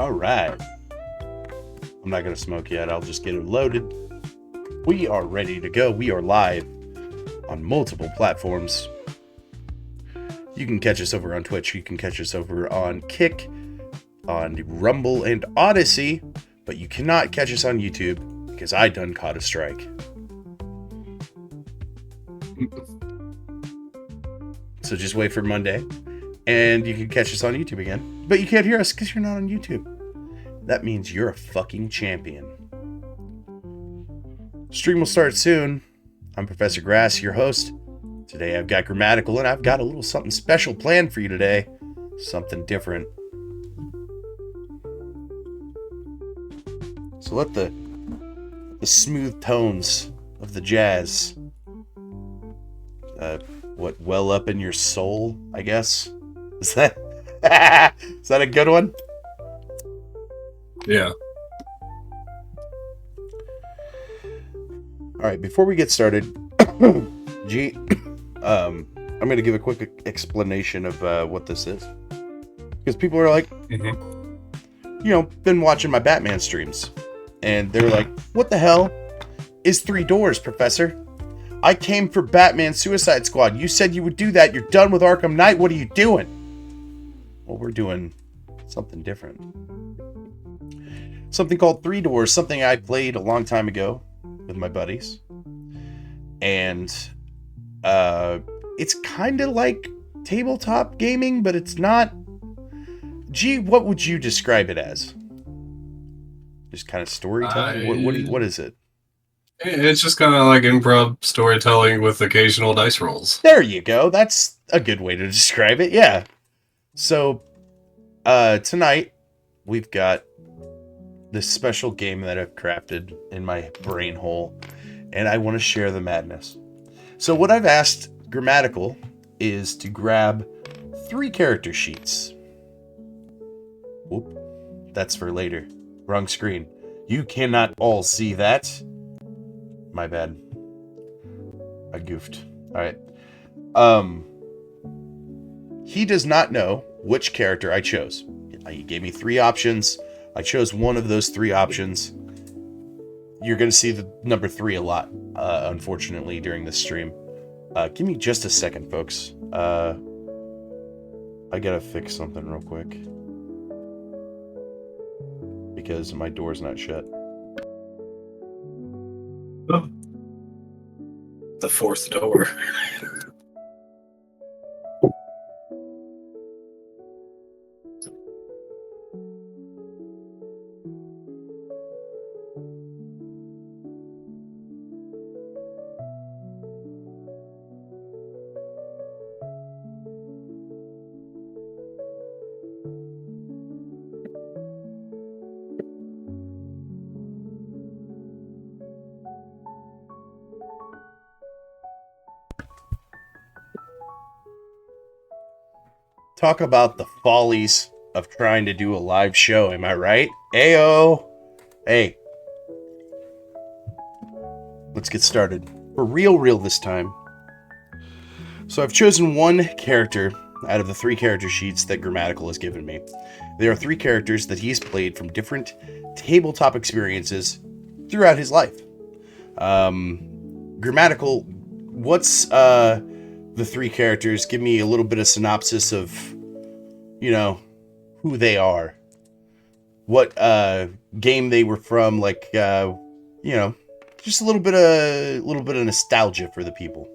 All right. I'm not going to smoke yet. I'll just get it loaded. We are ready to go. We are live on multiple platforms. You can catch us over on Twitch. You can catch us over on Kick, on Rumble, and Odyssey. But you cannot catch us on YouTube because I done caught a strike. So just wait for Monday. And you can catch us on YouTube again. But you can't hear us because you're not on YouTube. That means you're a fucking champion. Stream will start soon. I'm Prof.Grass, your host. Today I've got Gramatikal, and I've got a little something special planned for you today. Something different. So let the smooth tones of the jazz well up in your soul, I guess. Is that a good one? Yeah. All right, before we get started, I'm going to give a quick explanation of what this is. Because people are like, been watching my Batman streams. And they're like, what the hell is 3 doors, Professor? I came for Batman Suicide Squad. You said you would do that. You're done with Arkham Knight. What are you doing? Well, we're doing something different. Something called 3 Doors. Something I played a long time ago with my buddies. And it's kind of like tabletop gaming, but it's not. Gee, what would you describe it as? Just kind of storytelling? What is it? It's just kind of like improv storytelling with occasional dice rolls. There you go. That's a good way to describe it. Yeah. So, tonight we've got this special game that I've crafted in my brain hole, and I want to share the madness. So what I've asked Gramatikal is to grab 3 character sheets. Whoop. That's for later. Wrong screen. You cannot all see that. My bad. I goofed. Alright. He does not know which character I chose. He gave me 3 options. I chose one of those 3 options. You're going to see the number 3 a lot, unfortunately, during this stream. Give me just a second, folks. I gotta fix something real quick. Because my door's not shut. Oh. The 4th door. Talk about the follies of trying to do a live show, am I right? Ayo! Hey. Let's get started. For real this time. So I've chosen one character out of the 3 character sheets that Gramatikal has given me. There are 3 characters that he's played from different tabletop experiences throughout his life. Gramatikal, what's the 3 characters? Give me a little bit of synopsis of, who they are. What game they were from, like, just a little bit of nostalgia for the people.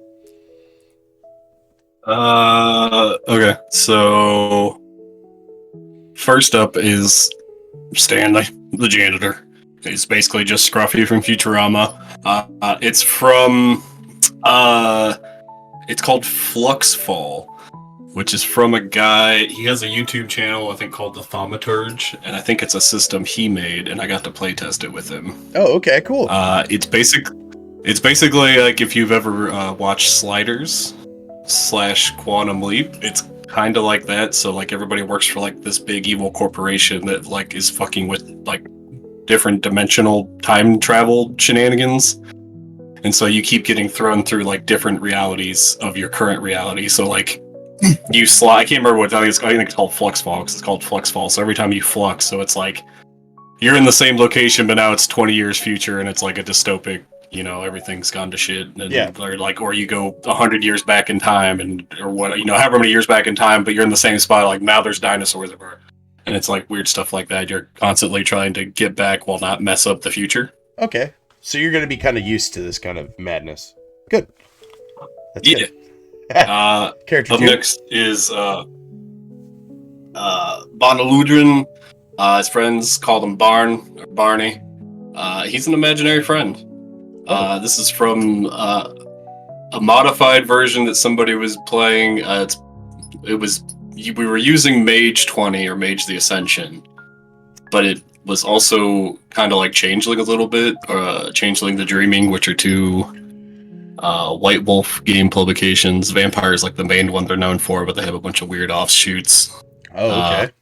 Okay, so first up is Stanley, the janitor. He's basically just Scruffy from Futurama. It's from it's called Fluxfall, which is from a guy. He has a YouTube channel, I think, called The Thaumaturge, and I think it's a system he made, and I got to play test it with him. Oh, okay, cool. It's basically like if you've ever watched Sliders / Quantum Leap. It's kind of like that. So like everybody works for like this big evil corporation that like is fucking with like different dimensional time travel shenanigans. And so you keep getting thrown through like different realities of your current reality. So like you slide. I can't remember what I think it's called flux fall because it's called flux fall. So every time you flux, so it's like you're in the same location, but now it's 20 years future, and it's like a dystopic. Everything's gone to shit, Yeah. and or you go 100 years back in time, and or what however many years back in time, but you're in the same spot. Like now, there's dinosaurs everywhere, and it's like weird stuff like that. You're constantly trying to get back while not mess up the future. Okay. So you're gonna be kind of used to this kind of madness. Good. That's Yeah. good. Character Up two. next is Bonaludrin. His friends called him Barn or Barney. He's an imaginary friend. Oh. This is from a modified version that somebody was playing. We were using Mage 20 or Mage the Ascension, but it was also kind of like Changeling a little bit, or Changeling the Dreaming, which are two White Wolf game publications. Vampire is like the main one they're known for, but they have a bunch of weird offshoots. Oh, okay.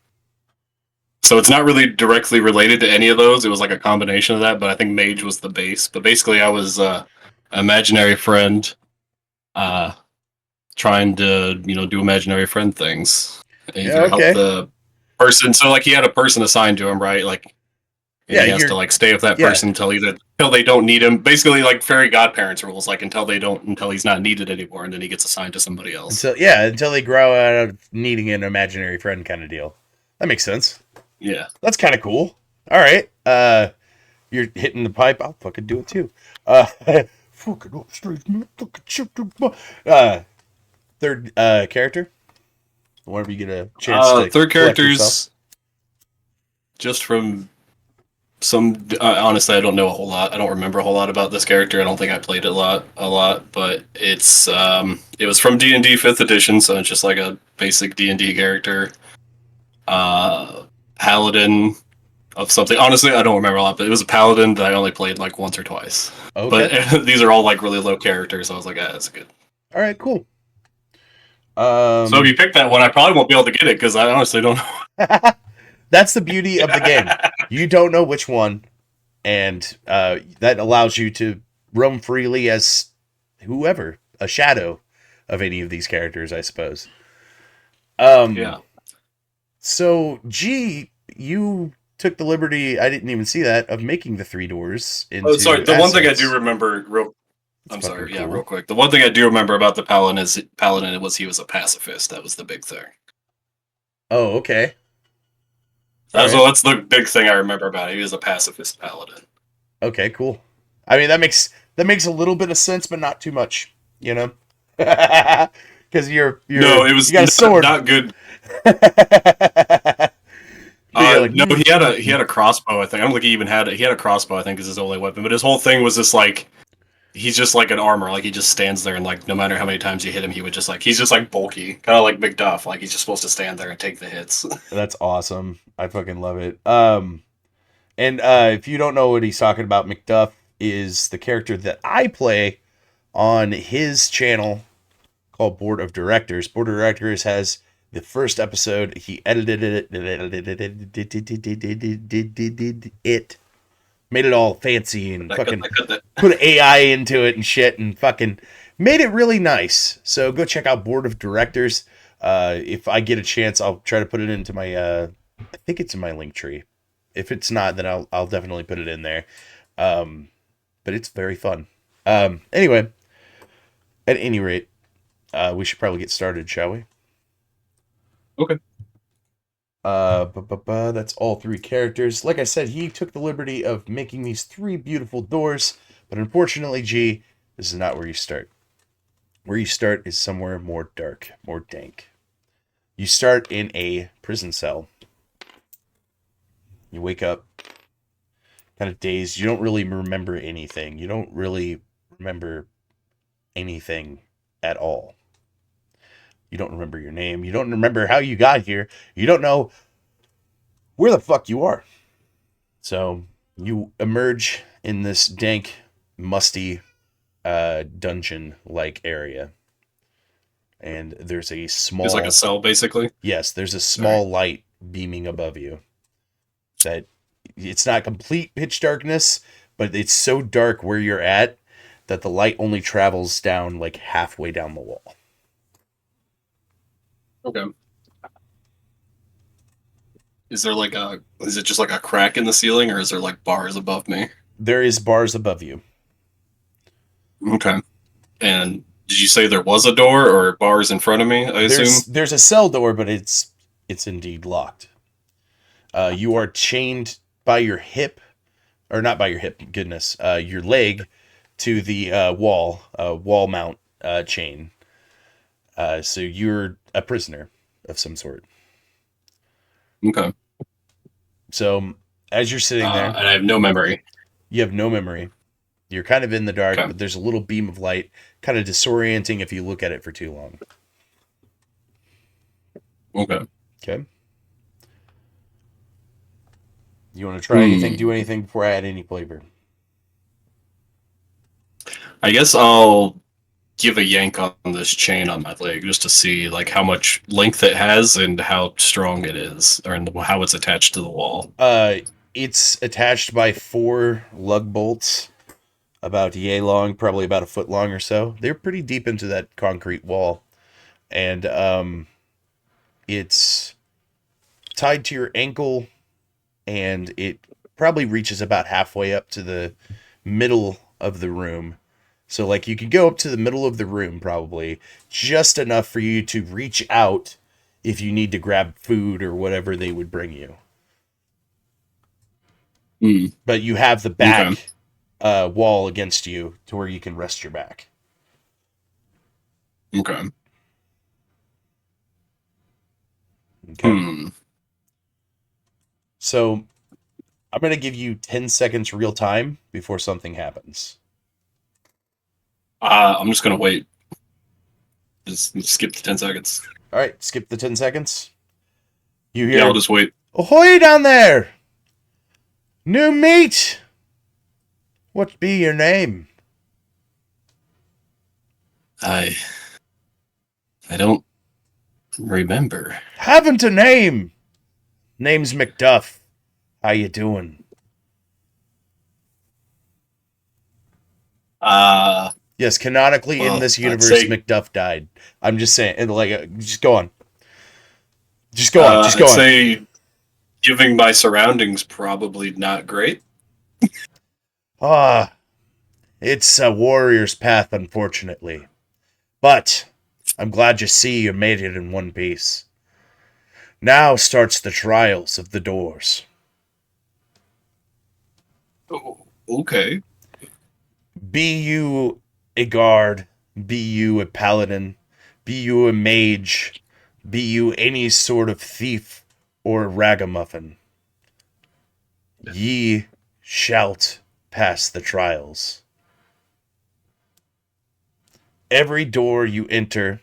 So it's not really directly related to any of those. It was like a combination of that, but I think Mage was the base. But basically, I was an imaginary friend, trying to do imaginary friend things, Yeah, either help okay. the person. So like he had a person assigned to him, right? Like, and Yeah, he has to you're. like stay with that Yeah. person until they don't need him. Basically, like fairy godparents rules, like until he's not needed anymore, and then he gets assigned to somebody else. Until they grow out of needing an imaginary friend kind of deal. That makes sense. Yeah. That's kind of cool. All right. You're hitting the pipe. I'll fucking do it too. Fucking up street, man. Fucking shoot the third character. Whenever you get a chance to Third collect yourself. characters, just from some. Honestly, I don't know a whole lot. I don't remember a whole lot about this character. I don't think I played it a lot. But it was from D&D 5th edition, so it's just like a basic D&D character. Paladin of something. Honestly, I don't remember a lot, but it was a paladin that I only played like once or twice. Okay. But these are all like really low characters. So I was like, that's good. All right. Cool. So if you pick that one, I probably won't be able to get it because I honestly don't know. That's the beauty of the game. You don't know which one, and that allows you to roam freely as whoever, a shadow of any of these characters, I suppose. Yeah. So, G, you took the liberty, I didn't even see that, of making the three doors into Oh, sorry. The one thing I assets. do remember, That's I'm sorry, fucking cool. real quick. The one thing I do remember about the Paladin was he was a pacifist. That was the big thing. Oh, okay. That's the big thing I remember about it. He was a pacifist paladin. Okay, cool. I mean, that makes a little bit of sense, but not too much, you know? Because you got a sword. Not good. Like, no, he had a crossbow. I think I don't think he had a crossbow. I think is his only weapon. But his whole thing was just like he's just like an armor. Like he just stands there and like no matter how many times you hit him, he's just like bulky, kind of like McDuff. Like he's just supposed to stand there and take the hits. That's awesome. I fucking love it. And if you don't know what he's talking about, McDuff is the character that I play on his channel called Board of Directors. Board of Directors has the first episode. He edited it, made it all fancy and fucking put AI into it and shit and fucking made it really nice. So go check out Board of Directors. If I get a chance, I'll try to put it into my. I think it's in my link tree. If it's not, then I'll definitely put it in there. But it's very fun. Anyway, at any rate, we should probably get started, shall we? Okay. That's all three characters. Like I said, he took the liberty of making these three beautiful doors, but unfortunately, G, this is not where you start. Where you start is somewhere more dark, more dank. You start in a prison cell. You wake up kind of dazed. You don't really remember anything. You don't really remember anything at all. You don't remember your name. You don't remember how you got here. You don't know where the fuck you are. So you emerge in this dank, musty, dungeon-like area. And there's a small... It's like a cell, basically? Yes, there's a small light beaming above you. That it's not complete pitch darkness, but it's so dark where you're at that the light only travels down like halfway down the wall. Okay. Is there like a? Is it just like a crack in the ceiling, or is there like bars above me? There is bars above you. Okay. And did you say there was a door or bars in front of me? I assume. There's a cell door, but it's indeed locked. You are chained by your hip, or not by your hip, goodness, your leg to the wall mount chain. So you're a prisoner of some sort. Okay. So as you're sitting there, And I have no memory. you have no memory. You're kind of in the dark, Okay. but there's a little beam of light, kind of disorienting if you look at it for too long. Okay. Okay. You want to try anything, do Hmm. anything before I add any flavor? I guess I'll give a yank on this chain on my leg just to see like how much length it has and how strong it is, or how it's attached to the wall. Uh, it's attached by 4 lug bolts, about yay long, probably about a foot long or so. They're pretty deep into that concrete wall, and it's tied to your ankle, and it probably reaches about halfway up to the middle of the room. So, like, you could go up to the middle of the room, probably just enough for you to reach out if you need to grab food or whatever they would bring you. Hmm. But you have the Okay. back wall against you to where you can rest your back. Okay. Okay. Hmm. So I'm going to give you 10 seconds real time before something happens. I'm just gonna wait. Just skip the 10 seconds. All right, skip the 10 seconds. You Yeah, I'll hear, just wait. "Ahoy down there! New meat! What be your name?" I I don't remember. "Haven't a name. Name's McDuff. How you doing?" Uh, Yes, canonically in well, this I'd universe, say McDuff died. I'm just saying, and like, just go on. Just go on. Just I'd go on. say giving my surroundings probably not great. Ah, it's a warrior's path, unfortunately. But I'm glad you see you made it in one piece. Now starts the trials of the doors. Oh, okay. Be you a guard, be you a paladin, be you a mage, be you any sort of thief or ragamuffin, ye shalt pass the trials. Every door you enter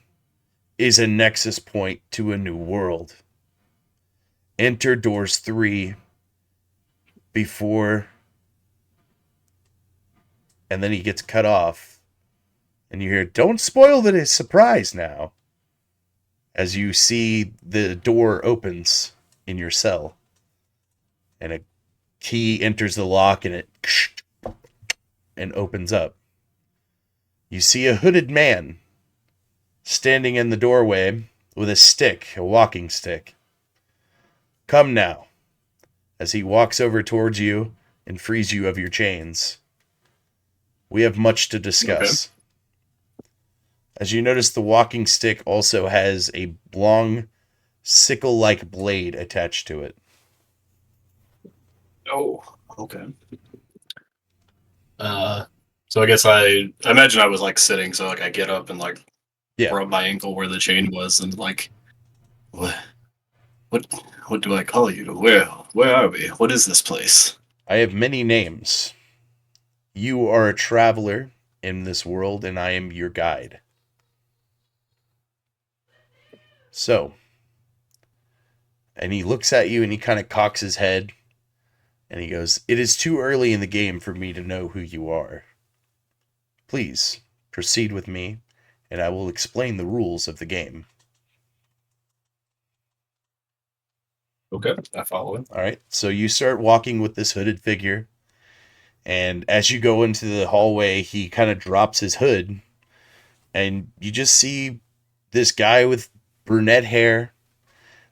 is a nexus point to a new world. Enter doors 3 before, and then he gets cut off. And you hear, "Don't spoil the surprise now," as you see the door opens in your cell. And a key enters the lock and it and opens up. You see a hooded man standing in the doorway with a stick, a walking stick. "Come now," as he walks over towards you and frees you of your chains. "We have much to Okay. discuss." As you notice, the walking stick also has a long sickle like blade attached to it. Oh, okay. Uh, so I guess I imagine I was like sitting, so like I get up and like Yeah, rub my ankle where the chain was, and like what what what do I call you? Where are we? What is this place? I have many names. You are a traveler in this world, and I am your guide. So, and he looks at you and he kind of cocks his head and he goes, "It is too early in the game for me to know who you are. Please proceed with me, and I will explain the rules of the game." Okay, I follow him. All right, so you start walking with this hooded figure, and as you go into the hallway, he kind of drops his hood, and you just see this guy with brunette hair.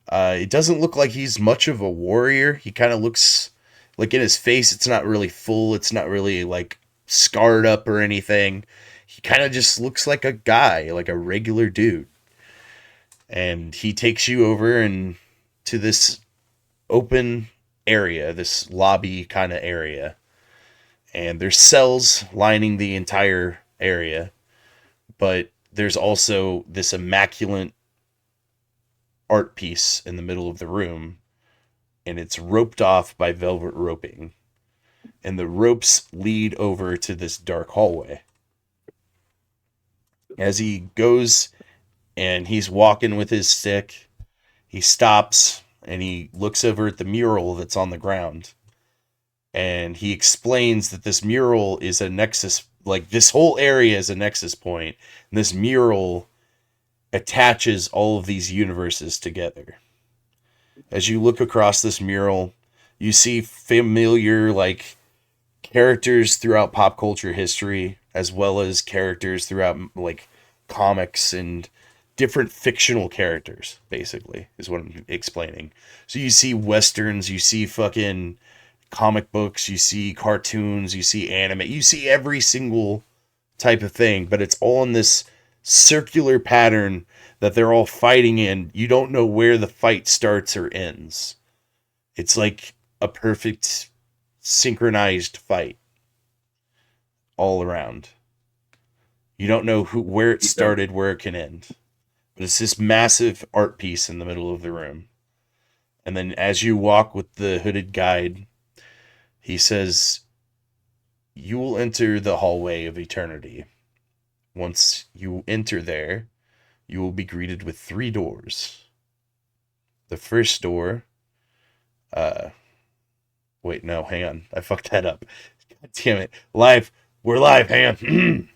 It doesn't look like he's much of a warrior. He kind of looks like in his face, it's not really full. It's not really like scarred up or anything. He kind of just looks like a guy, like a regular dude. And he takes you over and to this open area, this lobby kind of area. And there's cells lining the entire area, but there's also this immaculate art piece in the middle of the room, and it's roped off by velvet roping. And the ropes lead over to this dark hallway. As he goes and he's walking with his stick, he stops and he looks over at the mural that's on the ground. And he explains that this mural is a nexus, like this whole area is a nexus point. And this mural attaches all of these universes together. As you look across this mural, you see familiar like characters throughout pop culture history, as well as characters throughout like comics and different fictional characters, basically, is what I'm explaining. So you see westerns, you see fucking comic books, you see cartoons, you see anime, you see every single type of thing, but it's all in this circular pattern that they're all fighting in. You don't know where the fight starts or ends. It's like a perfect synchronized fight all around. You don't know where it started, where it can end. But it's this massive art piece in the middle of the room. And then as you walk with the hooded guide, he says, "You will enter the hallway of eternity. Once you enter there, you will be greeted with 3 doors. The first door, wait, no, hang on. I fucked that up. God damn it. Live. We're live, hang on.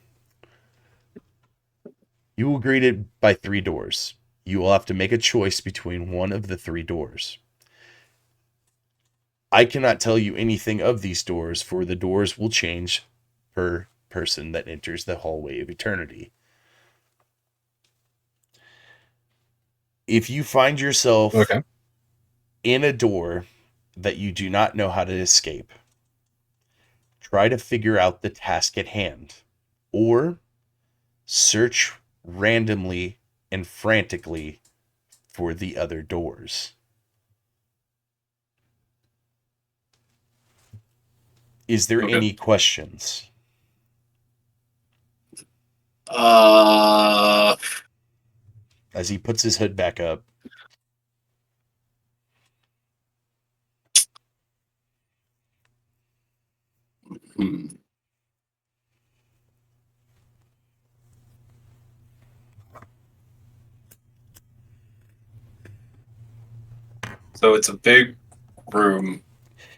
You will be greeted by 3 doors. You will have to make a choice between one of the 3 doors. I cannot tell you anything of these doors, for the doors will change per person that enters the hallway of eternity. If you find yourself in a door that you do not know how to escape, try to figure out the task at hand, or search randomly and frantically for the other doors." Is there any questions? As he puts his hood back up. So it's a big room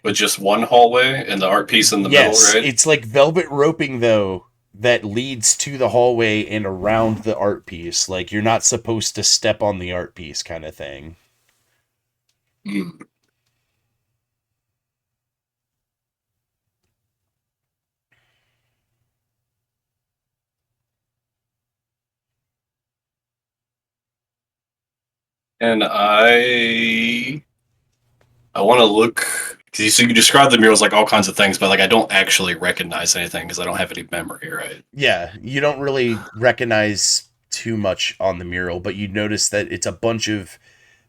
with just one hallway and the art piece in the middle, right? It's like velvet roping, though, that leads to the hallway and around the art piece. Like, you're not supposed to step on the art piece kind of thing. And I want to look, because you describe the murals like all kinds of things, but like I don't actually recognize anything because I don't have any memory, right? Yeah, you don't really recognize too much on the mural, but you notice that it's a bunch of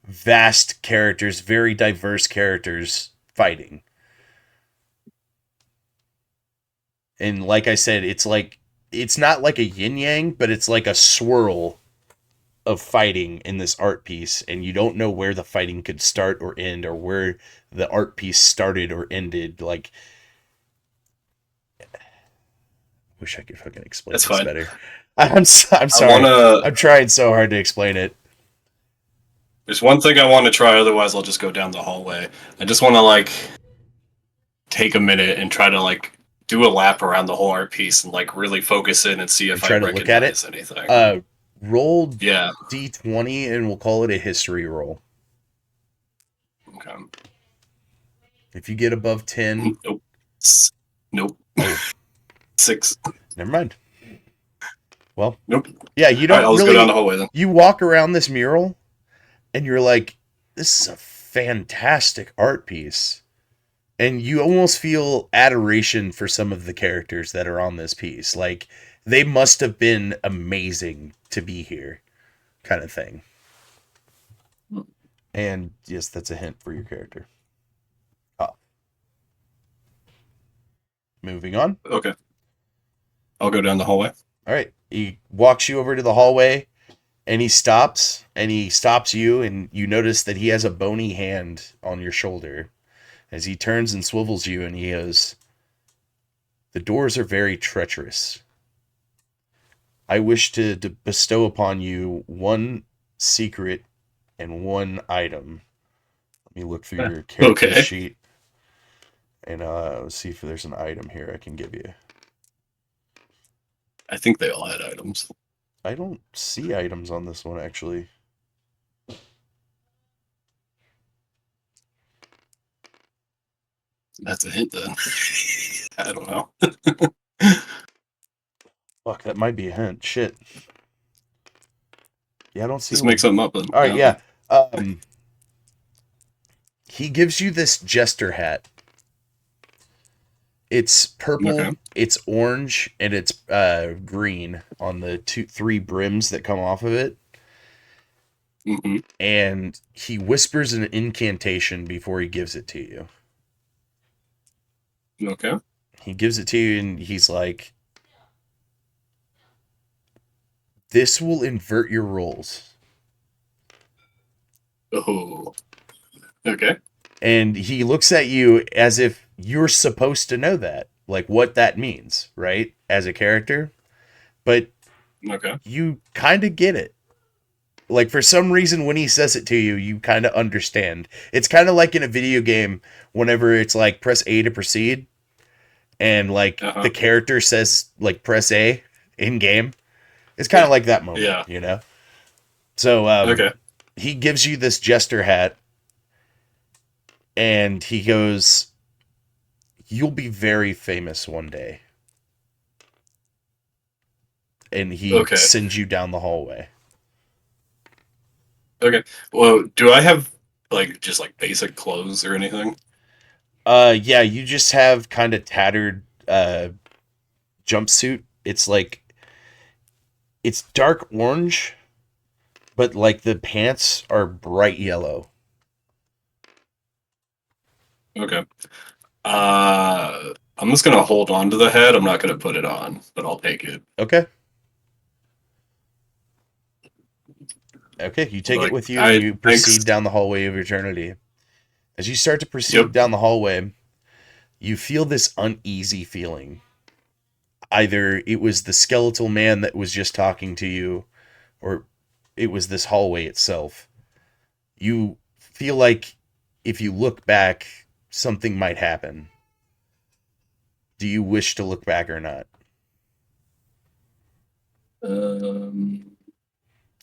vast characters, very diverse characters fighting. And like I said, it's not like a yin yang, but it's like a swirl of fighting in this art piece, and you don't know where the fighting could start or end, or where the art piece started or ended. Like, wish I could fucking explain this better. I'm sorry. I'm trying so hard to explain it. There's one thing I want to try, otherwise I'll just go down the hallway. I just want to like take a minute and try to like do a lap around the whole art piece and like really focus in and see if I recognize anything. Roll D20 and we'll call it a history roll. Okay. If you get above 10. Nope. Nope. Oh. 6. Never mind. Well. Nope. Yeah, you don't I'll really go down the hallway then. You walk around this mural and you're like, this is a fantastic art piece. And you almost feel adoration for some of the characters that are on this piece. Like, they must have been amazing to be here, kind of thing. And yes, that's a hint for your character. Oh, moving on. Okay. I'll go down the hallway. All right. He walks you over to the hallway and he stops you, and you notice that he has a bony hand on your shoulder as he turns and swivels you, and he goes, "The doors are very treacherous. I wish to bestow upon you one secret and one item." Let me look through your character Okay. sheet and see if there's an item here I can give you. I think they all had items. I don't see items on this one, actually. That's a hint then. I don't know. Fuck, that might be a hint. Shit. Yeah, I don't see Just one. make something up then. All right, yeah. He gives you this jester hat. It's purple, Okay. it's orange, and it's green on the three brims that come off of it. Mm-hmm. And he whispers an incantation before he gives it to you. Okay. He gives it to you, and he's like, "This will invert your roles." Oh. Okay. And he looks at you as if you're supposed to know that, like what that means, right? As a character. But Okay. you kind of get it. Like, for some reason, when he says it to you, you kind of understand. It's kind of like in a video game, whenever it's like, press A to proceed, and like Uh-huh. the character says, like, press A in game. It's kind of like that moment, Yeah. you know? So, Okay. he gives you this jester hat, and he goes, "You'll be very famous one day." And he Okay. sends you down the hallway. Okay. Well, do I have like just like basic clothes or anything? Yeah, you just have kind of tattered jumpsuit. It's like, it's dark orange, but like the pants are bright yellow. Okay. I'm just gonna hold on to the head. I'm not gonna put it on, but I'll take it. Okay. Okay, you take it Like, with you and you thanks. proceed down the hallway of eternity. As you start to proceed Yep. down the hallway, you feel this uneasy feeling. Either it was the skeletal man that was just talking to you, or it was this hallway itself. You feel like if you look back, something might happen. Do you wish to look back or not? Um.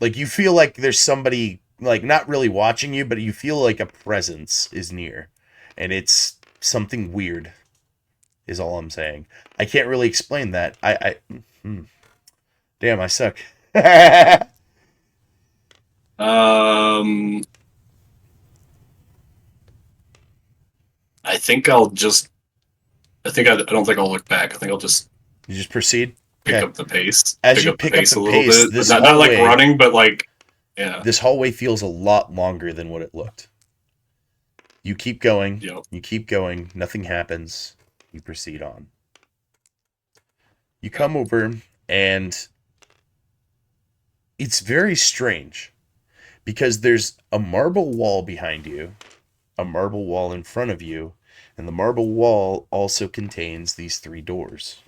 Like, you feel like there's somebody, like, not really watching you, but you feel like a presence is near. And it's something weird, is all I'm saying. I can't really explain that. Damn, I suck. Um. I think I'll just. I don't think I'll look back. I think I'll just You just proceed. pick Okay. up the pace. As Pick you up the pick up pace the a little pace, bit, but not like running, but like yeah. this hallway feels a lot longer than what it looked. You keep going. Yep. You keep going. Nothing happens. You proceed on. You Yeah. come over, and it's very strange because there's a marble wall behind you, a marble wall in front of you, and the marble wall also contains these three doors.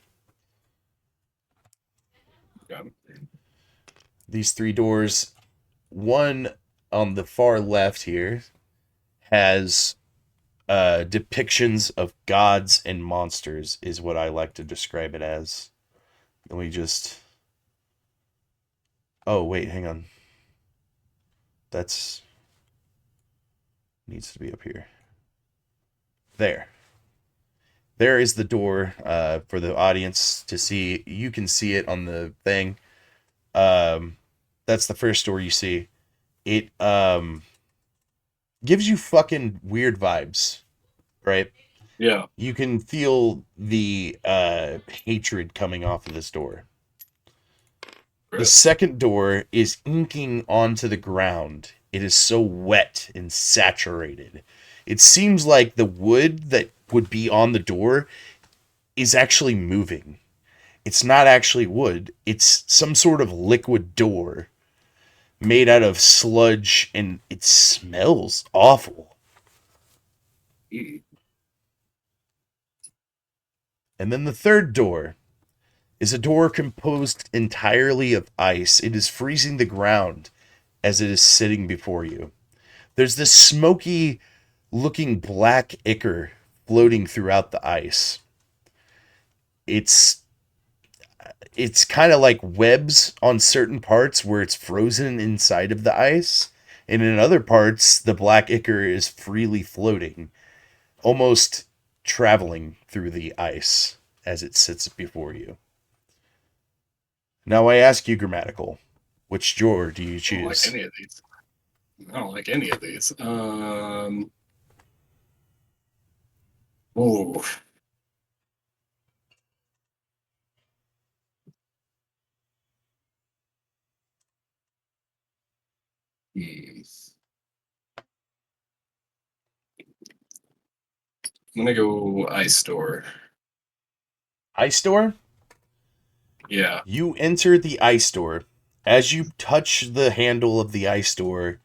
Yeah. These three doors, one on the far left here, has depictions of gods and monsters, is what I like to describe it as. Let me just... Oh, wait, hang on. That's... needs to be up here. There. There is the door for the audience to see. You can see it on the thing. That's the first door you see. It gives you fucking weird vibes, right? Yeah. You can feel the hatred coming off of this door. The Gross. second door is inking onto the ground. It is so wet and saturated. It seems like the wood that would be on the door is actually moving. It's not actually wood, it's some sort of liquid door made out of sludge, and it smells awful. Mm. And then the third door is a door composed entirely of ice. It is freezing the ground as it is sitting before you. There's this smoky looking black ichor floating throughout the ice. It's it's kind of like webs on certain parts where it's frozen inside of the ice, and in other parts the black ichor is freely floating, almost traveling through the ice as it sits before you. Now I ask you, Grammatical, which drawer do you I don't like choose? any of these. I don't like any of these. Oh. Hmm. I'm gonna go ice store. Ice door? Yeah. You enter the ice door. As you touch the handle of the ice door,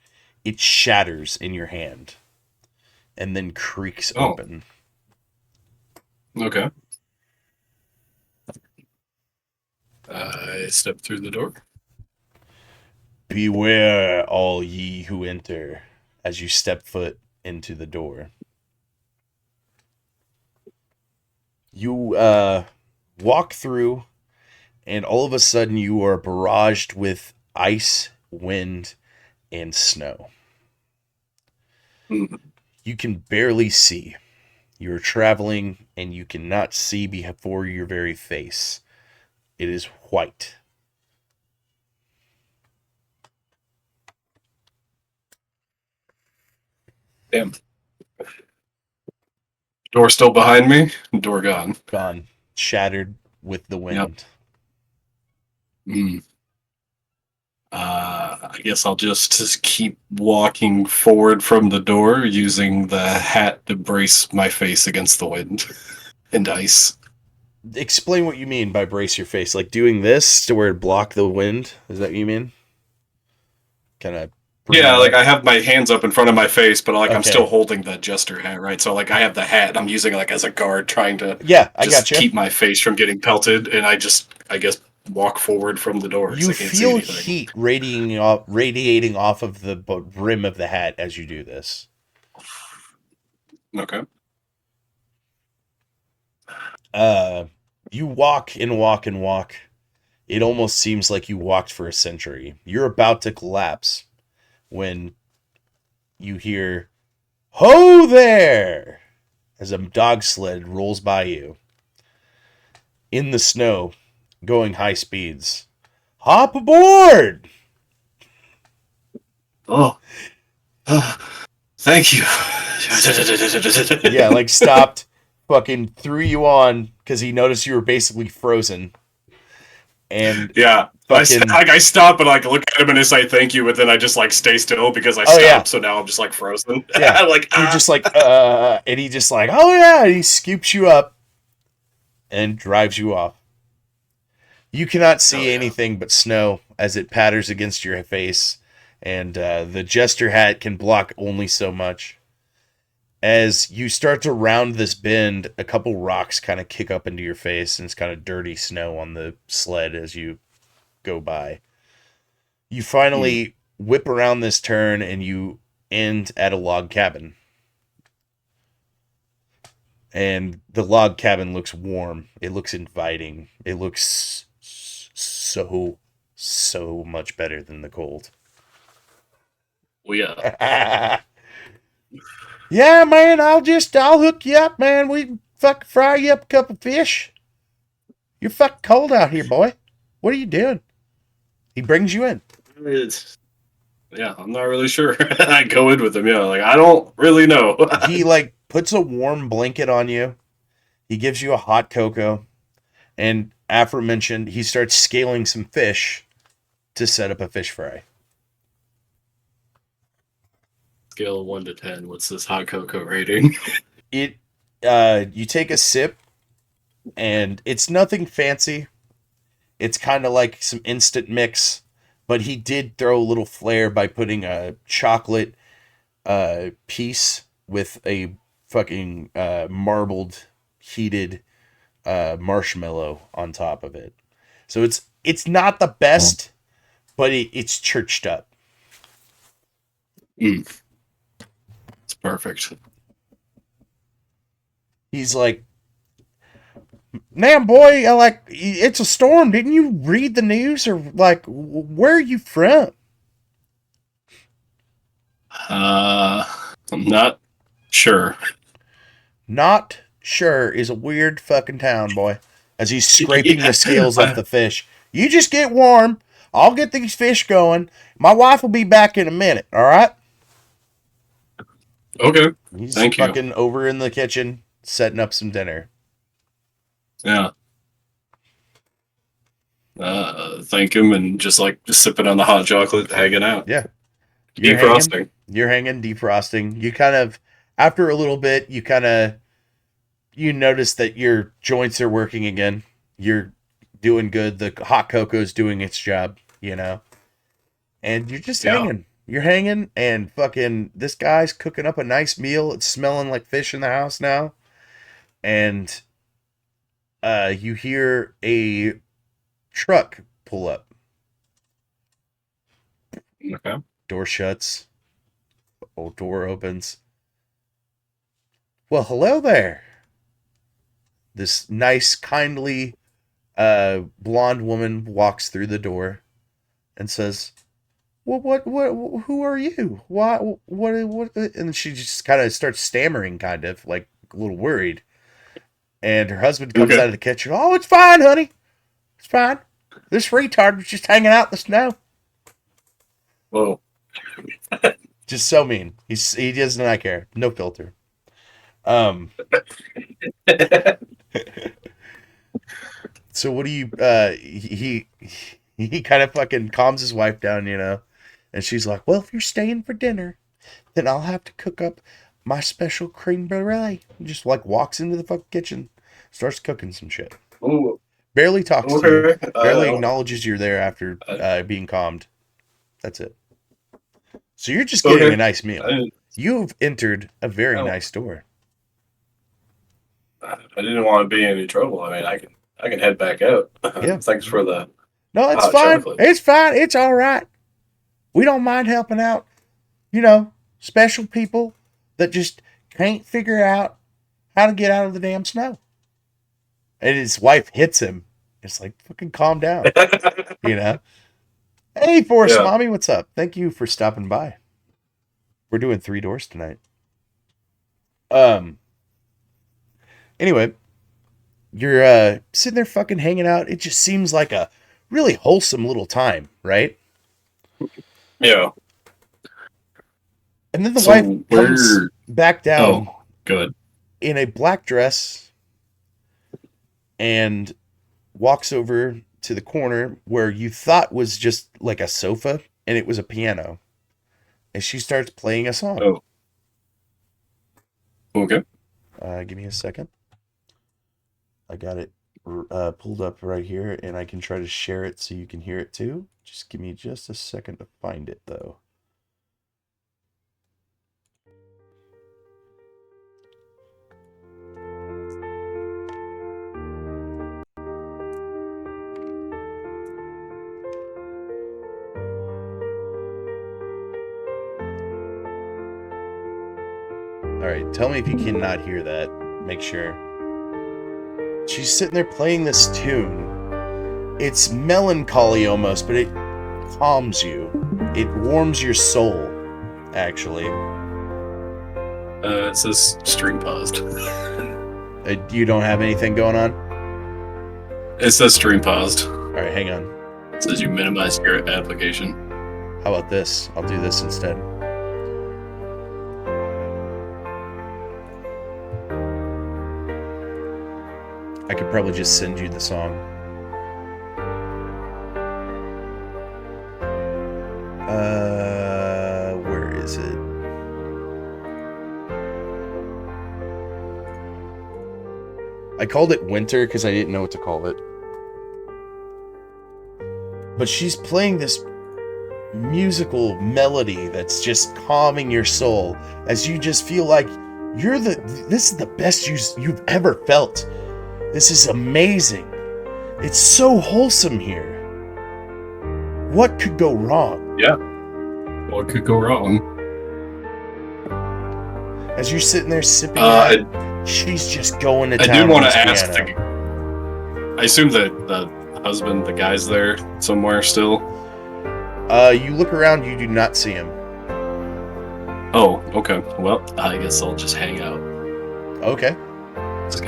it shatters in your hand and then creaks Oh. open. Okay. I step through the door. Beware, all ye who enter, as you step foot into the door. You walk through, and all of a sudden you are barraged with ice, wind, and snow. Hmm. You can barely see. You're traveling, and you cannot see before your very face. It is white. Damn. Door still behind me. Door gone. Gone. Shattered with the Yep. wind. Hmm. I guess I'll just keep walking forward from the door using the hat to brace my face against the wind and ice. Explain what you mean by brace your face. Like doing this to where it block the wind? Is that what you mean? Kind of bring Yeah, that like up? I have my hands up in front of my face, but like I'm still Okay. holding the jester hat, right? So like I have the hat, and I'm using it like as a guard, trying to Yeah, I just gotcha. keep my face from getting pelted, and I guess, walk forward from the door because You I can't see feel anything. heat radiating off of the rim of the hat as you do this. Okay. Uh, you walk and walk and walk. It almost seems like you walked for a century. You're about to collapse when you hear, "Ho there!" as a dog sled rolls by you in the snow, going high speeds. Hop aboard! Oh, thank you. Yeah, like stopped, fucking threw you on because he noticed you were basically frozen, and Yeah, fucking, I stop and like look at him and I say thank you, but then I just like stay still because I oh yeah, stopped. So now I'm just like frozen. yeah. I'm like You're just like, and he just like, oh yeah, and he scoops you up and drives you off. You cannot hell see yeah. anything but snow as it patters against your face, and the jester hat can block only so much. As you start to round this bend, a couple rocks kind of kick up into your face, and it's kind of dirty snow on the sled as you go by. You Hmm. finally whip around this turn, and you end at a log cabin. And the log cabin looks warm. It looks inviting. It looks so much better than the cold. Well, yeah. Yeah, man, I'll hook you up, man. We fuck fry you up a couple fish. You're fucking cold out here, boy. What are you doing? He brings you in. It's- Yeah, I'm not really sure. I go in with him. Yeah, like I don't really know. He like puts a warm blanket on you. He gives you a hot cocoa, and aforementioned, he starts scaling some fish to set up a fish fry. Scale of 1 to 10. What's this hot cocoa rating? It, you take a sip, and it's nothing fancy. It's kind of like some instant mix, but he did throw a little flair by putting a chocolate piece with a fucking marbled, heated marshmallow on top of it. So it's not the best, but it's churched up. It's perfect. He's like, "Man, boy, like it's a storm. Didn't you read the news or like where are you from?" I'm not sure. Not sure is a weird fucking town, boy. As he's scraping the scales off the fish. You just get warm. I'll get these fish going. My wife will be back in a minute, all right? Okay. He's Thank you. fucking over in the kitchen setting up some dinner. Yeah. Thank him and just sipping on the hot chocolate, hanging out. Yeah. Defrosting. You're hanging, defrosting. You kind of, after a little bit, you notice that your joints are working again. You're doing good. The hot cocoa's doing its job, you know? And you're just Yeah. hanging. You're hanging, and fucking this guy's cooking up a nice meal. It's smelling like fish in the house now. And you hear a truck pull up. Okay. Door shuts. Old door opens. Well, hello there. This nice, kindly, blonde woman walks through the door and says, "Well, what? Who are you? Why? What?" And she just kind of starts stammering, kind of like a little worried. And her husband comes Okay. out of the kitchen. "Oh, it's fine, honey. It's fine. This retard was just hanging out in the snow." Whoa. Just so mean. He does not care. No filter. So what do you? He kind of fucking calms his wife down, you know, and she's like, "Well, if you're staying for dinner, then I'll have to cook up my special cream brulee." And just like walks into the fucking kitchen, starts cooking some shit. Ooh, Barely talks to you. okay. Barely acknowledges you're there after Uh, being calmed. That's it. So you're just getting okay. a nice meal. You've entered a very I, nice store. I didn't want to be in any trouble. I mean, I can head back out. Yeah. Thanks for the No, it's hot fine. chocolate. It's fine. It's all right. We don't mind helping out. You know, special people that just can't figure out how to get out of the damn snow. And his wife hits him. It's like, fucking calm down. You know? Hey, Forest Yeah. Mommy, what's up? Thank you for stopping by. We're doing 3 doors tonight. Anyway, you're sitting there fucking hanging out. It just seems like a really wholesome little time, right? Yeah. And then the So wife comes back down Oh, good. in a black dress and walks over to the corner where you thought was just like a sofa, and it was a piano. And she starts playing a song. Oh. Okay. Give me a second. I got it pulled up right here, and I can try to share it so you can hear it too. Just give me just a second to find it, though. All right, tell me if you cannot hear that. Make sure. She's sitting there playing this tune. It's melancholy almost, but it calms you. It warms your soul, actually. It says stream paused. You don't have anything going on? It says stream paused. All right, hang on. It says you minimized your application. How about this? I'll do this instead. I could probably just send you the song. Where is it? I called it Winter because I didn't know what to call it. But she's playing this musical melody that's just calming your soul as you just feel like this is the best you've ever felt. This is amazing. It's so wholesome here. What could go wrong? Yeah. What could go wrong? As you're sitting there sipping that, she's just going to town. I do want to on ask. I assume that the husband, the guy's there somewhere still. You look around, you do not see him. Oh, okay. Well, I guess I'll just hang out. Okay. Just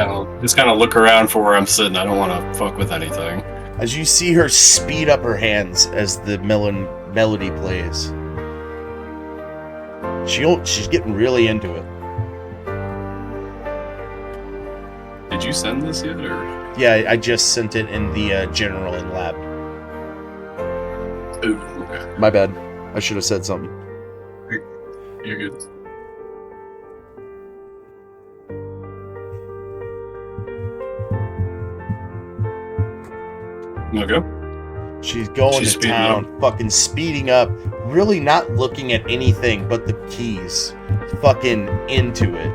kind of look around for where I'm sitting. I don't want to fuck with anything. As you see her speed up her hands as the melody plays. She's getting really into it. Did you send this yet, or? Yeah, I just sent it in the general in lab. Ooh, okay. My bad. I should have said something. You're good. Okay. She's going to town, fucking speeding up, really not looking at anything but the keys, fucking into it.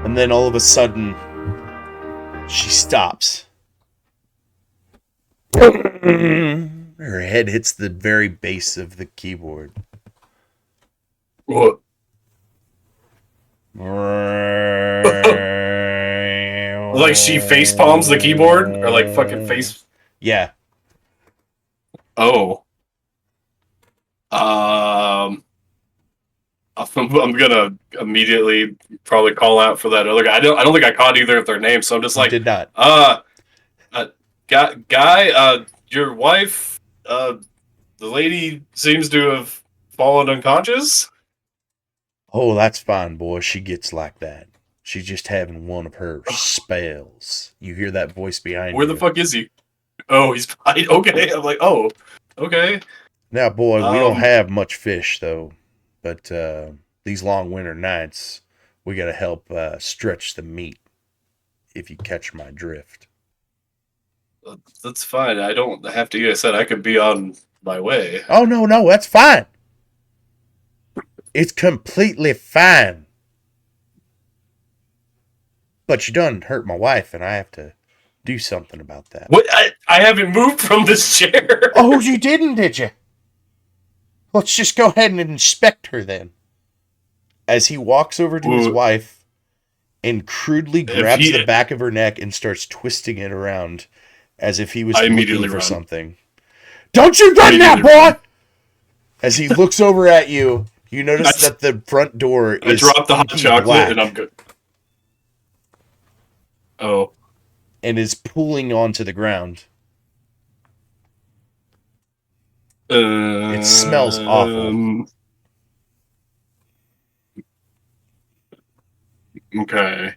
And then all of a sudden, she stops. Her head hits the very base of the keyboard. What? Like she face palms the keyboard, or like fucking face. Yeah. Oh. I'm gonna immediately probably call out for that other guy. I don't think I caught either of their names, so I'm just like, did not. Guy, your wife, the lady seems to have fallen unconscious. Oh, that's fine, boy. She gets like that. She's just having one of her spells. You hear that voice behind you. Where the fuck is he? Oh, he's fine. Okay. I'm like, oh, okay. Now, boy, we don't have much fish, though. But these long winter nights, we got to help stretch the meat, if you catch my drift. That's fine. I don't have to eat. I said I could be on my way. Oh, no, that's fine. It's completely fine. But you done hurt my wife, and I have to do something about that. What? I haven't moved from this chair. Oh, you didn't, did you? Let's just go ahead and inspect her then. As he walks over to his wife and crudely grabs the back of her neck and starts twisting it around as if he was looking for something. Don't you run now, boy! As he looks over at you, you notice that the front door is. I dropped the hot chocolate black, and I'm good. Oh. And is pulling onto the ground. It smells awful. Okay.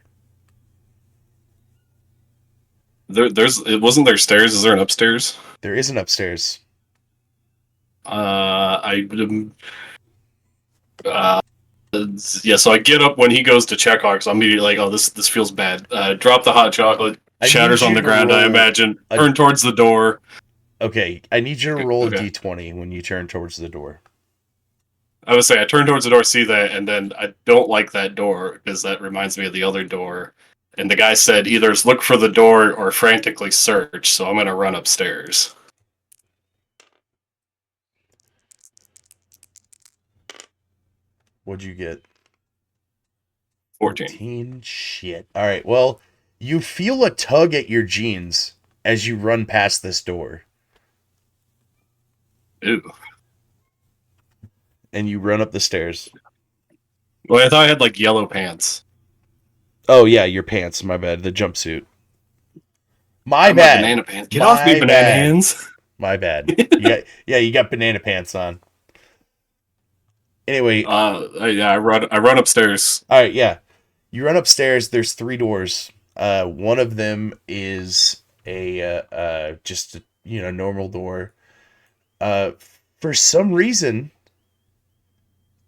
It wasn't there stairs. Is there an upstairs? There is an upstairs. Yeah, so I get up when he goes to check on, because I'm immediately like, oh, this feels bad. Drop the hot chocolate, shatters on the ground, I imagine. Turn towards the door. Okay, I need you to roll a d20 when you turn towards the door. I would say I turn towards the door, see that, and then I don't like that door, because that reminds me of the other door. And the guy said either look for the door or frantically search, so I'm going to run upstairs. What'd you get? 14. Shit. All right, well, you feel a tug at your jeans as you run past this door. Ew. And you run up the stairs. Well, I thought I had, like, yellow pants. Oh, yeah, your pants. My bad. The jumpsuit. My bad. Banana pants. Get off me, banana hands. My bad. You got banana pants on. Anyway, Yeah, I run upstairs. all right, yeah. You run upstairs. There's three doors. One of them is a just a, normal door. Uh, for some reason,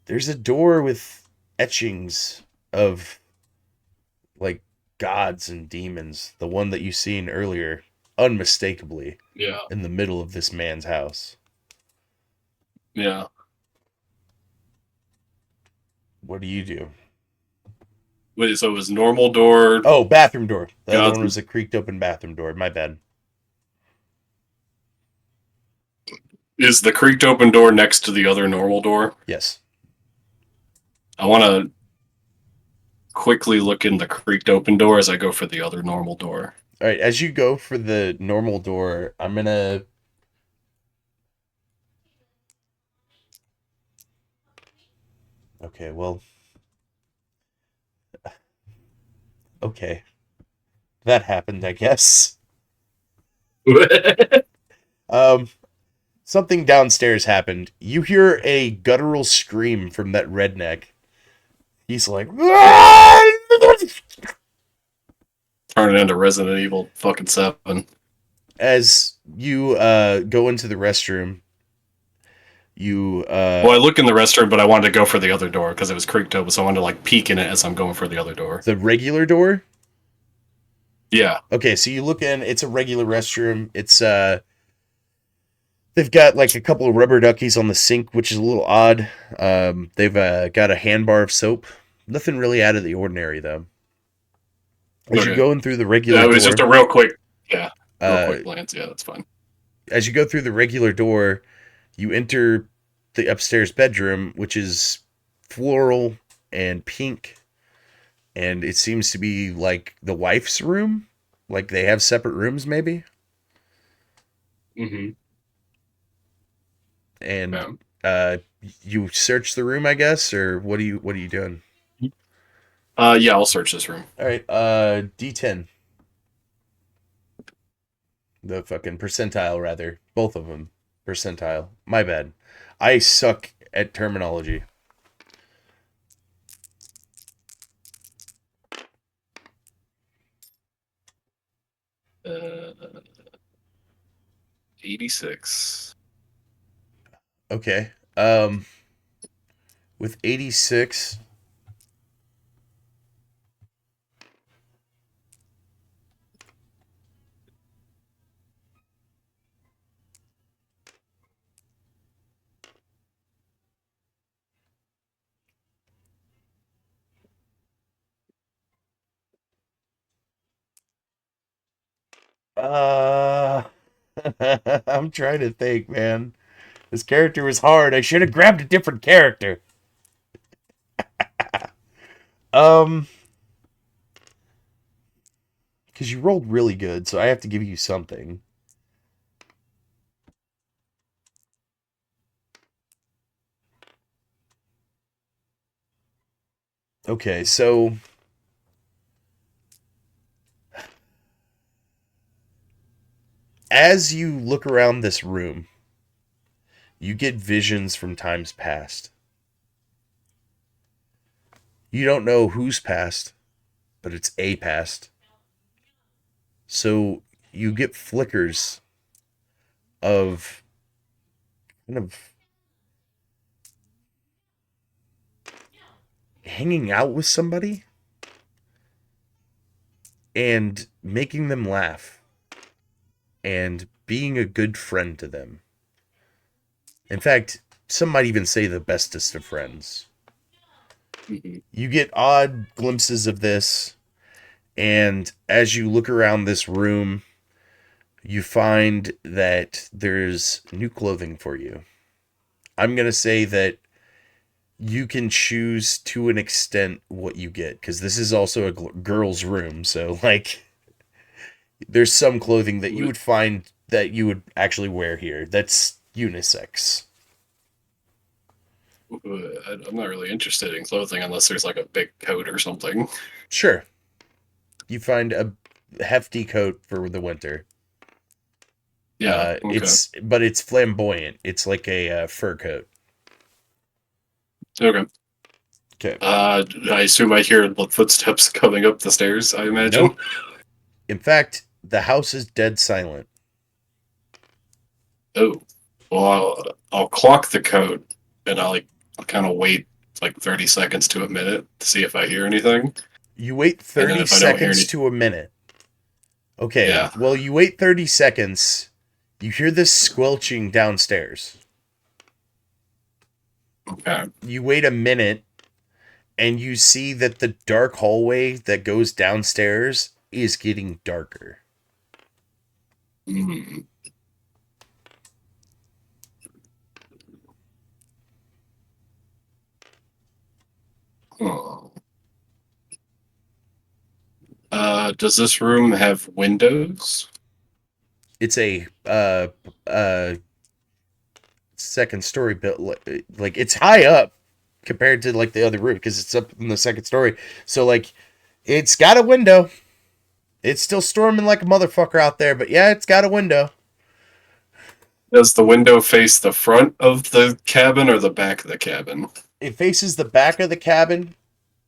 there's a door with etchings of like gods and demons. The one that you seen earlier, unmistakably, Yeah, in the middle of this man's house. yeah. What do you do? Wait, so it was normal door, Oh, bathroom door. The other gods. one was a creaked open bathroom door. My bad. Is the creaked open door next to the other normal door? Yes. I want to quickly look in the creaked open door as I go for the other normal door. All right. As you go for the normal door, I'm gonna. Okay. Well. Okay. That happened, I guess. Um. Something downstairs happened. You hear a guttural scream from that redneck. He's like, Turn it into Resident Evil fucking 7. as you go into the restroom, you Well, I look in the restroom, but I wanted to go for the other door because it was creaked open, so I wanted to like peek in it as I'm going for the other door. the regular door. Yeah. Okay, so you look in. It's a regular restroom. It's they've got like a couple of rubber duckies on the sink, which is a little odd. They've got a hand bar of soap. Nothing really out of the ordinary though. As you Okay. go in through the regular It was just door, a real quick, yeah, real uh, quick glance. Yeah, that's fine. as you go through the regular door, you enter the upstairs bedroom, which is floral and pink, and it seems to be like the wife's room. Like they have separate rooms, maybe. Mm-hmm. And Yeah. uh, you search the room, I guess, or what are you doing? Yeah, I'll search this room. All right, D10, the fucking percentile, rather, both of them, percentile. My bad. I suck at terminology. Uh, 86. Okay. With 86, uh, I'm trying to think, man. This character was hard. I should have grabbed a different character. Um, because you rolled really good, so I have to give you something. Okay, so as you look around this room, you get visions from times past. You don't know who's past, but it's a past. So you get flickers of kind of hanging out with somebody and making them laugh and being a good friend to them. In fact, some might even say the bestest of friends. Mm-hmm. You get odd glimpses of this, and as you look around this room, you find that there's new clothing for you. I'm going to say that you can choose to an extent what you get, because this is also a girl's room, so like there's some clothing that you would find that you would actually wear here that's unisex. I'm not really interested in clothing unless there's like a big coat or something. Sure, you find a hefty coat for the winter. Yeah. Okay. It's flamboyant. It's like a fur coat. Okay. Okay. I assume I hear the footsteps coming up the stairs. I imagine. Nope. In fact, the house is dead silent. Oh, well, I'll clock the code, and I'll kind of wait like 30 seconds to a minute to see if I hear anything, You wait and then 30 if I don't hear seconds any, to a minute. Okay. yeah. Well, you wait 30 seconds. You hear this squelching downstairs. Okay. You wait a minute and you see that the dark hallway that goes downstairs is getting darker. Mm. Oh. Does this room have windows? It's a second story built, like it's high up compared to like the other roof because it's up in the second story. So like it's got a window. It's still storming like a motherfucker out there, but yeah, it's got a window. Does the window face the front of the cabin or the back of the cabin? It faces the back of the cabin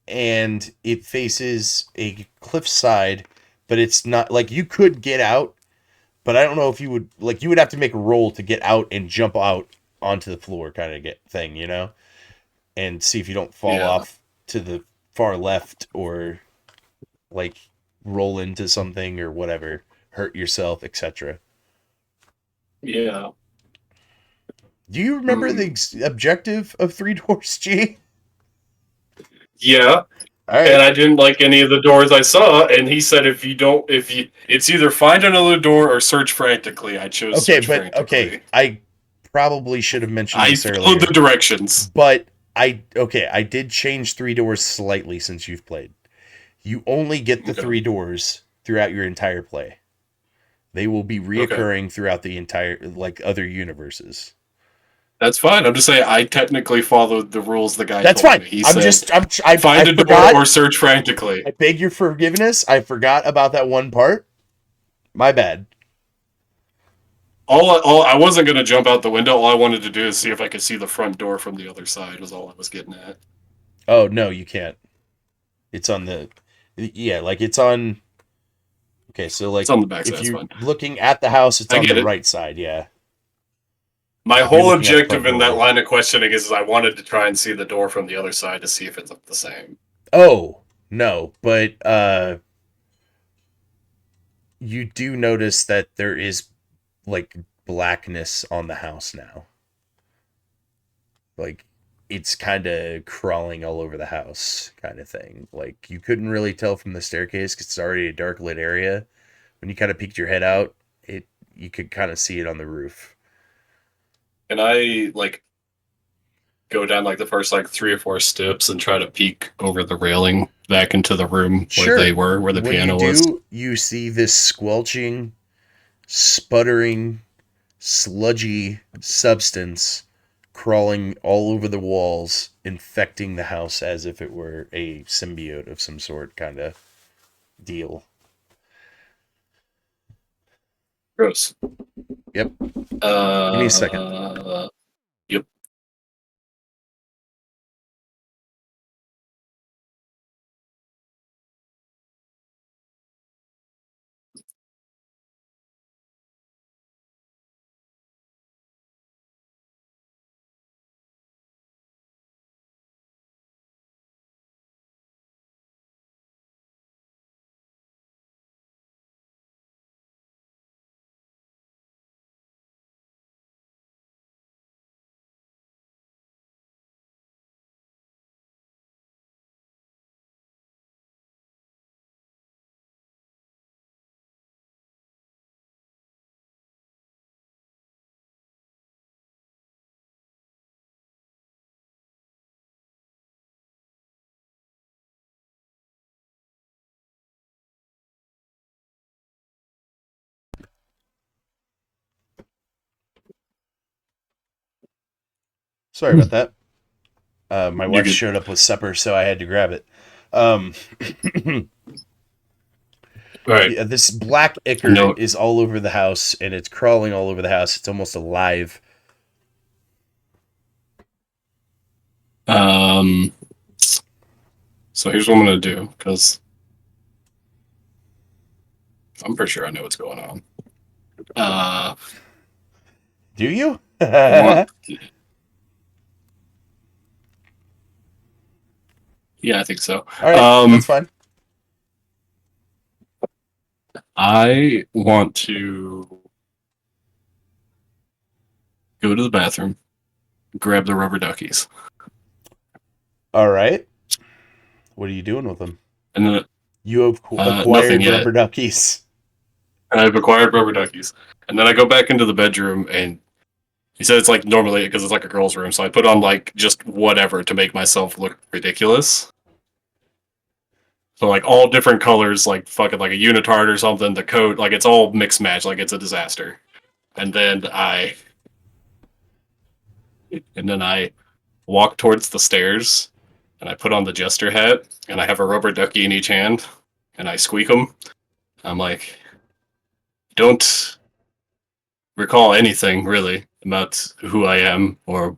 and it faces a cliffside, but it's not like you could get out, but I don't know if you would like you would have to make a roll to get out and jump out onto the floor kind of get thing, you know? And see if you don't fall Yeah. off to the far left or like roll into something or whatever, hurt yourself, etc. Yeah. Do you remember the Hmm. objective of Three Doors G? Yeah. All And right. I didn't like any of the doors I saw. And he said, it's either find another door or search frantically. I chose Okay, search but okay, frantically. I probably should have mentioned I this followed the earlier, directions. but I did change Three Doors slightly since you've played. You only get the Okay. three doors throughout your entire play. They will be Okay. reoccurring throughout the entire like other universes. That's fine. I'm just saying I technically followed the rules the guy That's told fine. me. He said, I find a door forgot. or search frantically. I beg your forgiveness. I forgot about that one part. My bad. I wasn't going to jump out the window. All I wanted to do is see if I could see the front door from the other side, was all I was getting at. Oh no, you can't. It's on the yeah, like it's on okay, so It's like on the back side. if It's you're fine. looking at the house, it's I on the get it. right side, yeah. My If you're whole looking at the objective front in that door. line of questioning is I wanted to try and see the door from the other side to see if it looked the same. Oh, no, but you do notice that there is like blackness on the house now. Like it's kind of crawling all over the house kind of thing. Like you couldn't really tell from the staircase cuz it's already a dark lit area. When you kind of peeked your head out, it you could kind of see it on the roof. And I like go down like the first like 3 or 4 steps and try to peek over the railing back into the room where they Sure. were, where the When you piano was. do, you see this squelching, sputtering, sludgy substance crawling all over the walls, infecting the house as if it were a symbiote of some sort, kind of deal. Gross. Yep. Give me a second. Uh, yep. Sorry about that. My You wife could. showed up with supper, so I had to grab it. Um, Right. Yeah, this black ichor No. is all over the house, and it's crawling all over the house. It's almost alive. Um. So here's what I'm gonna do because I'm pretty sure I know what's going on. Uh, Do you? I want. Yeah, I think so. All right, Um, that's fine. I want to go to the bathroom, grab the rubber duckies, All right. What are you doing with them? and then You have nothing acquired yet. rubber duckies. I've acquired rubber duckies, and then I go back into the bedroom, and he said it's like normally because it's like a girl's room, so I put on like just whatever to make myself look ridiculous. So like all different colors, like fucking like a unitard or something. The coat, like it's all mixed match, like it's a disaster. And then I walk towards the stairs, and I put on the jester hat, and I have a rubber ducky in each hand, and I squeak them. I'm like, don't recall anything really about who I am or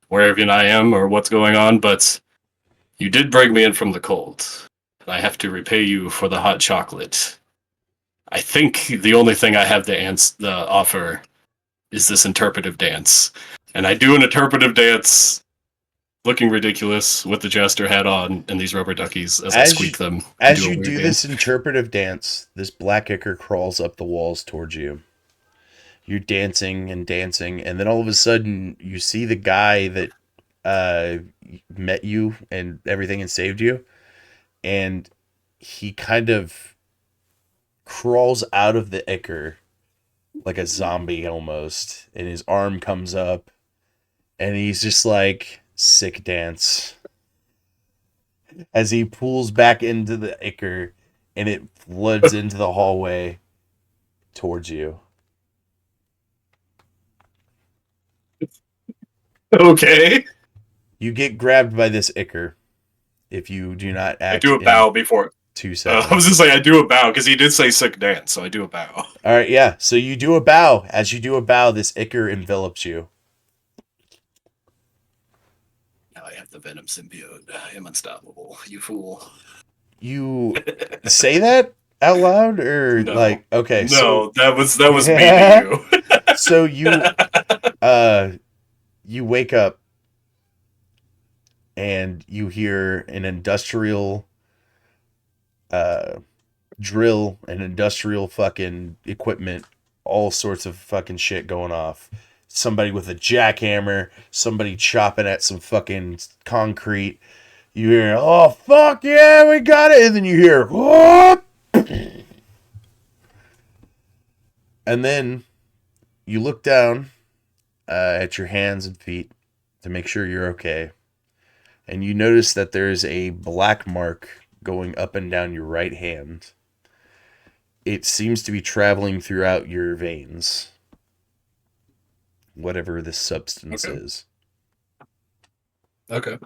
where even I am or what's going on, but you did bring me in from the cold, and I have to repay you for the hot chocolate. I think the only thing I have the offer is this interpretive dance, and I do an interpretive dance, looking ridiculous with the jester hat on and these rubber duckies as I As you squeak them and as do a you weird do dance. this interpretive dance, this black ichor crawls up the walls towards you. You're dancing and dancing, and then all of a sudden you see the guy that uh met you and everything and saved you, and he kind of crawls out of the ichor like a zombie almost, and his arm comes up, and he's just like sick dance as he pulls back into the ichor, and it floods into the hallway towards you. Okay. You get grabbed by this ichor if you do not I act do a in bow before. two I was seconds. just like, I do a bow because he did say sick dance, so I do a bow. All right, yeah. So you do a bow. As you do a bow, this ichor envelops you. Now I have the venom symbiote. I am unstoppable. You fool. You say that out loud, or No, like, okay, so no, that was me to you. so uh you wake up and you hear an industrial uh drill and industrial fucking equipment, all sorts of fucking shit going off. Somebody with a jackhammer, somebody chopping at some fucking concrete. You hear, oh fuck yeah, we got it, and then you hear, whoop, and then you look down at your hands and feet to make sure you're okay, and you notice that there's a black mark going up and down your right hand. It seems to be traveling throughout your veins, whatever this substance Okay. is. Okay.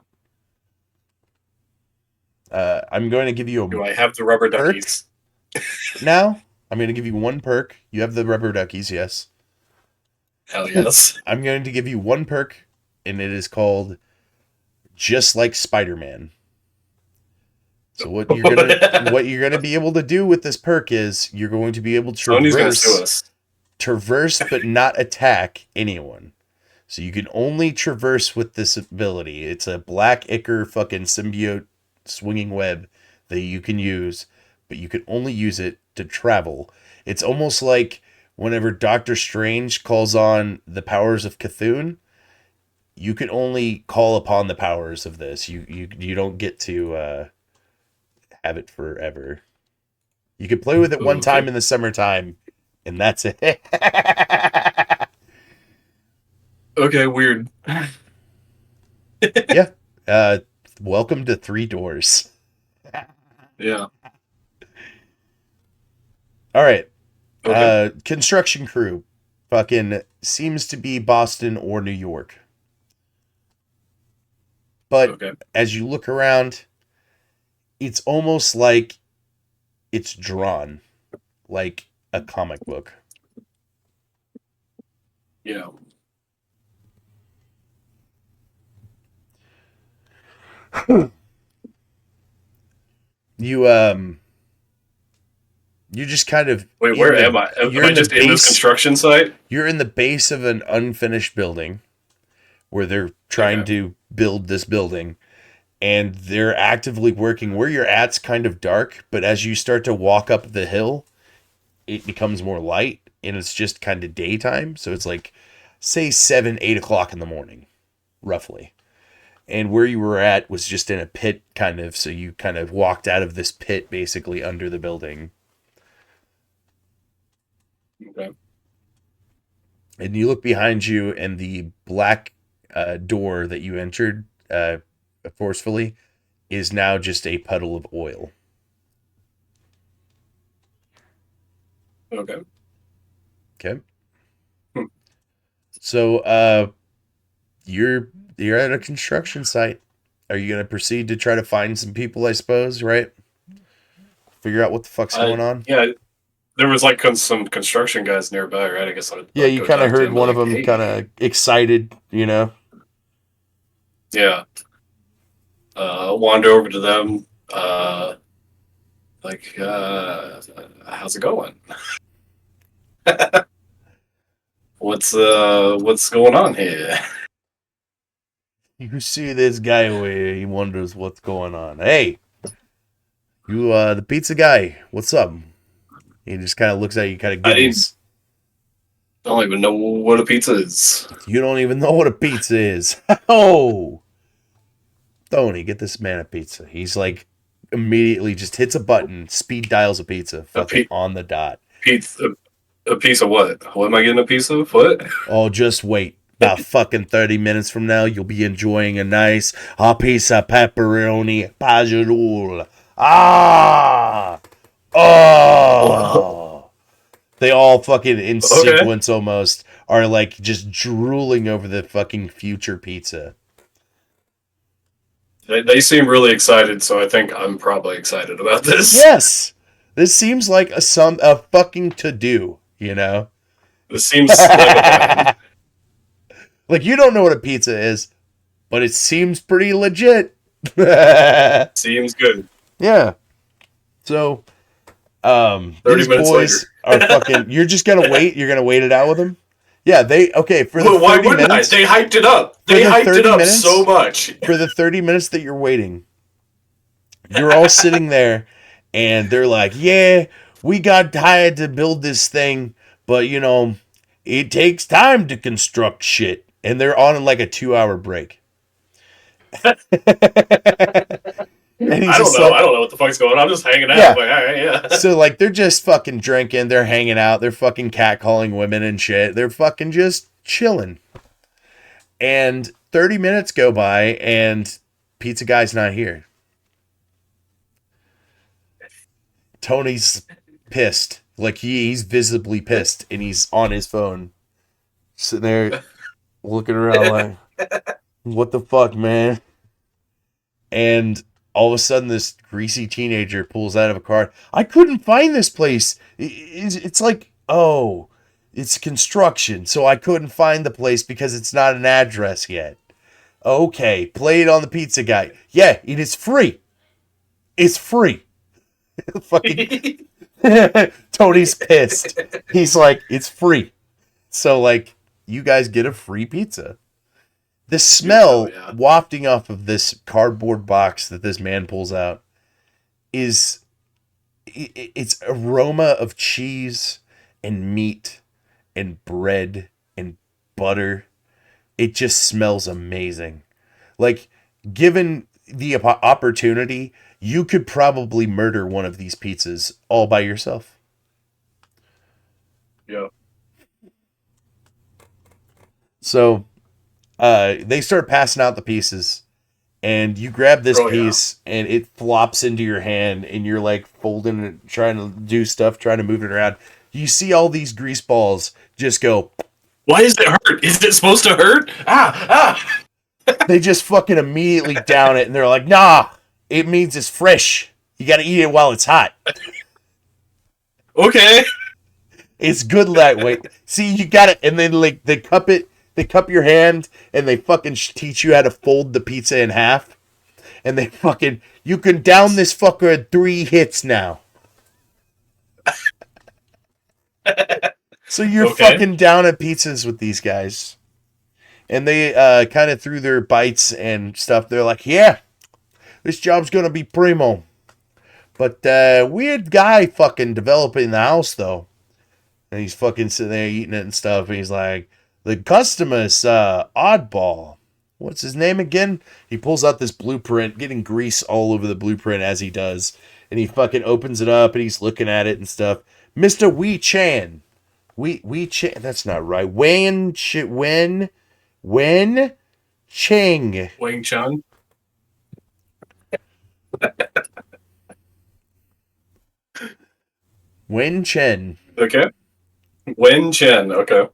I'm going to give you Do a I have the rubber perk duckies? now. I'm going to give you one perk. You have the rubber duckies, yes. Hell yes. I'm going to give you one perk, and it is called Just Like Spider-Man. So what you're gonna be able to do with this perk is you're going to be able to Sony's gonna sue us. traverse but not attack anyone. So you can only traverse with this ability. It's a black ichor fucking symbiote swinging web that you can use, but you can only use it to travel. It's almost like whenever Doctor Strange calls on the powers of Cthulhu, you can only call upon the powers of this. You don't get to have it forever. You can play with it one Okay. time in the summertime, and that's it. Okay, weird. Yeah. Uh, welcome to Three Doors. Yeah. All right. Okay. Construction crew. Fucking seems to be Boston or New York. But Okay. as you look around, it's almost like it's drawn. like a comic book. Yeah. You you just kind of Wait, where am I? Am you're I in the just in this base construction site? you're in the base of an unfinished building where they're trying Okay. to build this building, and they're actively working. Where you're at's kind of dark, but as you start to walk up the hill, it becomes more light, and it's just kind of daytime. So it's like, say 7, 8 o'clock in the morning, roughly. And where you were at was just in a pit, kind of. So you kind of walked out of this pit basically under the building. Okay. And you look behind you, and the black door that you entered forcefully is now just a puddle of oil. Okay. Okay. Hmm. So you're you're at a construction site. Are you gonna proceed to try to find some people, I suppose, right? Figure out what the fuck's going on? Yeah, there was like some construction guys nearby, right? I guess I'd Yeah, like you go kind of talk to heard him. Be one of like, them kind hey, of excited, yeah. Wander over to them. Like, how's it going? What's going on here? You see this guy over here, he wonders what's going on. Hey, you the pizza guy, what's up? He just kind of looks at you, kind of I giggles. don't even know what a pizza is. You don't even know what a pizza is. Oh, Tony, get this man a pizza. He's like immediately just hits a button, speed dials a pizza, A fucking on the dot. pizza. A piece of what? What am I getting a piece of? What? Oh, just wait. About fucking 30 minutes from now, you'll be enjoying a piece of pepperoni pagerul. Ah! Oh! They all fucking in Okay. sequence almost are like just drooling over the fucking future pizza. They seem really excited, so I think I'm probably excited about this. Yes! This seems like a fucking to do, you know? This seems like a plan. Like, you don't know what a pizza is, but it seems pretty legit. Yeah. Seems good. So, 30 these minutes later. boys are fucking. You're just gonna wait. You're gonna wait it out with them. Yeah, they okay for the Well, why 30 wouldn't I? minutes. They hyped it up. For They the hyped it 30 up so minutes. much. For the 30 minutes that you're waiting, you're all sitting there, and they're like, "Yeah, we got hired to build this thing, but it takes time to construct shit." And they're on like a 2-hour break. And he's I don't just know. like, I don't know what the fuck's going on. I'm just hanging out. yeah. Like, all right, yeah. So like they're just fucking drinking, they're hanging out, they're fucking catcalling women and shit. They're fucking just chilling. And 30 minutes go by and pizza guy's not here. Tony's pissed. Like he's visibly pissed and he's on his phone. Sitting there looking around like, what the fuck, man? And all of a sudden this greasy teenager pulls out of a car. I couldn't find this place. It's like, oh, it's construction, so I couldn't find the place because it's not an address yet. Okay, play it on the pizza guy. Yeah, it is free. It's free. Fucking Tony's pissed. He's like, it's free. So like, you guys get a free pizza. The smell Yeah. wafting off of this cardboard box that this man pulls out is it's aroma of cheese and meat and bread and butter. It just smells amazing. Like, given the opportunity, you could probably murder one of these pizzas all by yourself. Yeah. So they start passing out the pieces, and you grab this Oh, yeah. piece, and it flops into your hand, and you're like folding it, trying to do stuff, trying to move it around. You see all these grease balls just go. Why does it hurt? Is it supposed to hurt? Ah! They just fucking immediately down it, and they're like, nah, it means it's fresh. You got to eat it while it's hot. Okay. It's good that way. See, you got it, and then like they cup your hand, and they fucking teach you how to fold the pizza in half, and they fucking you can down this fucker in 3 hits now. So you're Okay. fucking down at pizzas with these guys, and they kind of through their bites and stuff. They're like, yeah, this job's gonna be primo, but weird guy fucking developing the house though. And he's fucking sitting there eating it and stuff. And he's like, the customer's oddball. What's his name again? He pulls out this blueprint, getting grease all over the blueprint as he does. And he fucking opens it up and he's looking at it and stuff. Mr. Wee Chan. Wee Chan. That's not right. Wen Cheng. Wing Chun. Wen Chen. Okay. Wen Chen. Okay.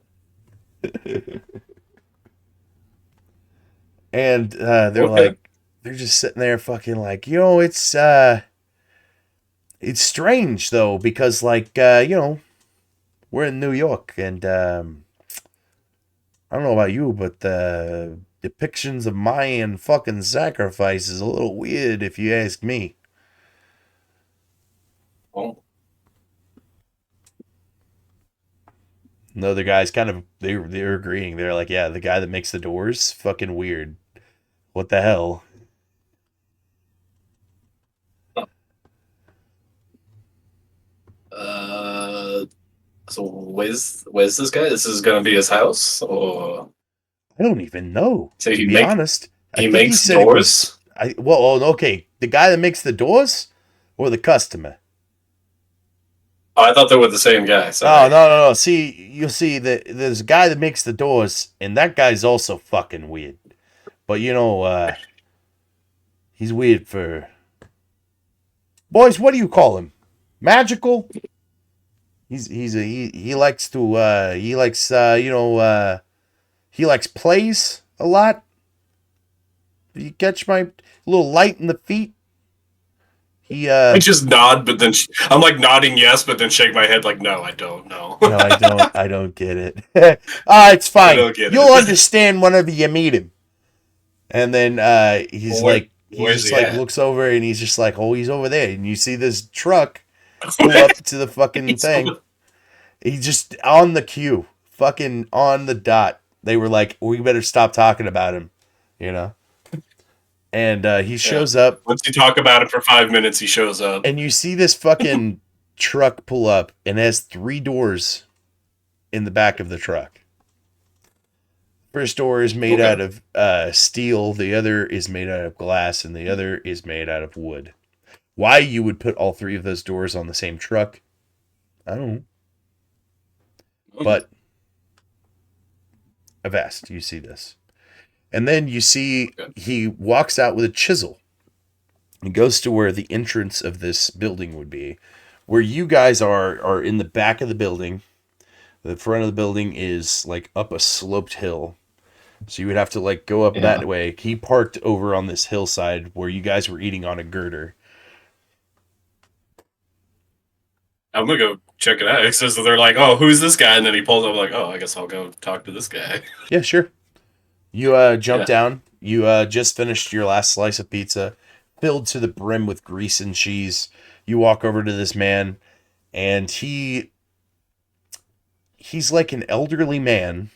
And Okay. they're just sitting there fucking like, it's strange though, because like, we're in New York and I don't know about you, but the depictions of Mayan fucking sacrifice is a little weird if you ask me. Oh. The other guys kind of they're agreeing. They're like, yeah, the guy that makes the doors, fucking weird. What the hell? Uh. So where's this guy? This is gonna be his house, or I don't even know. so To he be make honest, I he think he makes said it was. doors? Okay, the guy that makes the doors or the customer. Oh, I thought they were the same guy. Oh Sorry. no. See, you'll see that there's a guy that makes the doors, and that guy's also fucking weird. But he's weird for boys. What do you call him? Magical. He likes to he likes plays a lot. You catch my little light in the feet. He I just nod, but then I'm like nodding yes, but then shake my head like no, I don't know. no, I don't get it. It's I fine. don't get You'll it. understand whenever you meet him. And then he's Where, like he where's just he like at? looks over and he's just like, oh, he's over there. And you see this truck pull up to the fucking He's thing. He's just on the queue, fucking on the dot. They were like, we better stop talking about him, you know. And he yeah. shows up, Once you talk about it for 5 minutes, he shows up. and you see this fucking truck pull up, and it has 3 doors in the back of the truck. First door is made Okay. out of steel, the other is made out of glass, and the other is made out of wood. Why you would put all 3 of those doors on the same truck, I don't know. But I've asked, you see this. And then you see he walks out with a chisel. He goes to where the entrance of this building would be. Where you guys are in the back of the building. The front of the building is like up a sloped hill. So you would have to like go up Yeah. that way. He parked over on this hillside where you guys were eating on a girder. I'm gonna go check it out. It says that they're like, "Oh, who's this guy?" And then he pulls up like, "Oh, I guess I'll go talk to this guy." Yeah, sure. You jump Yeah. down. You just finished your last slice of pizza, filled to the brim with grease and cheese. You walk over to this man, and he's like an elderly man.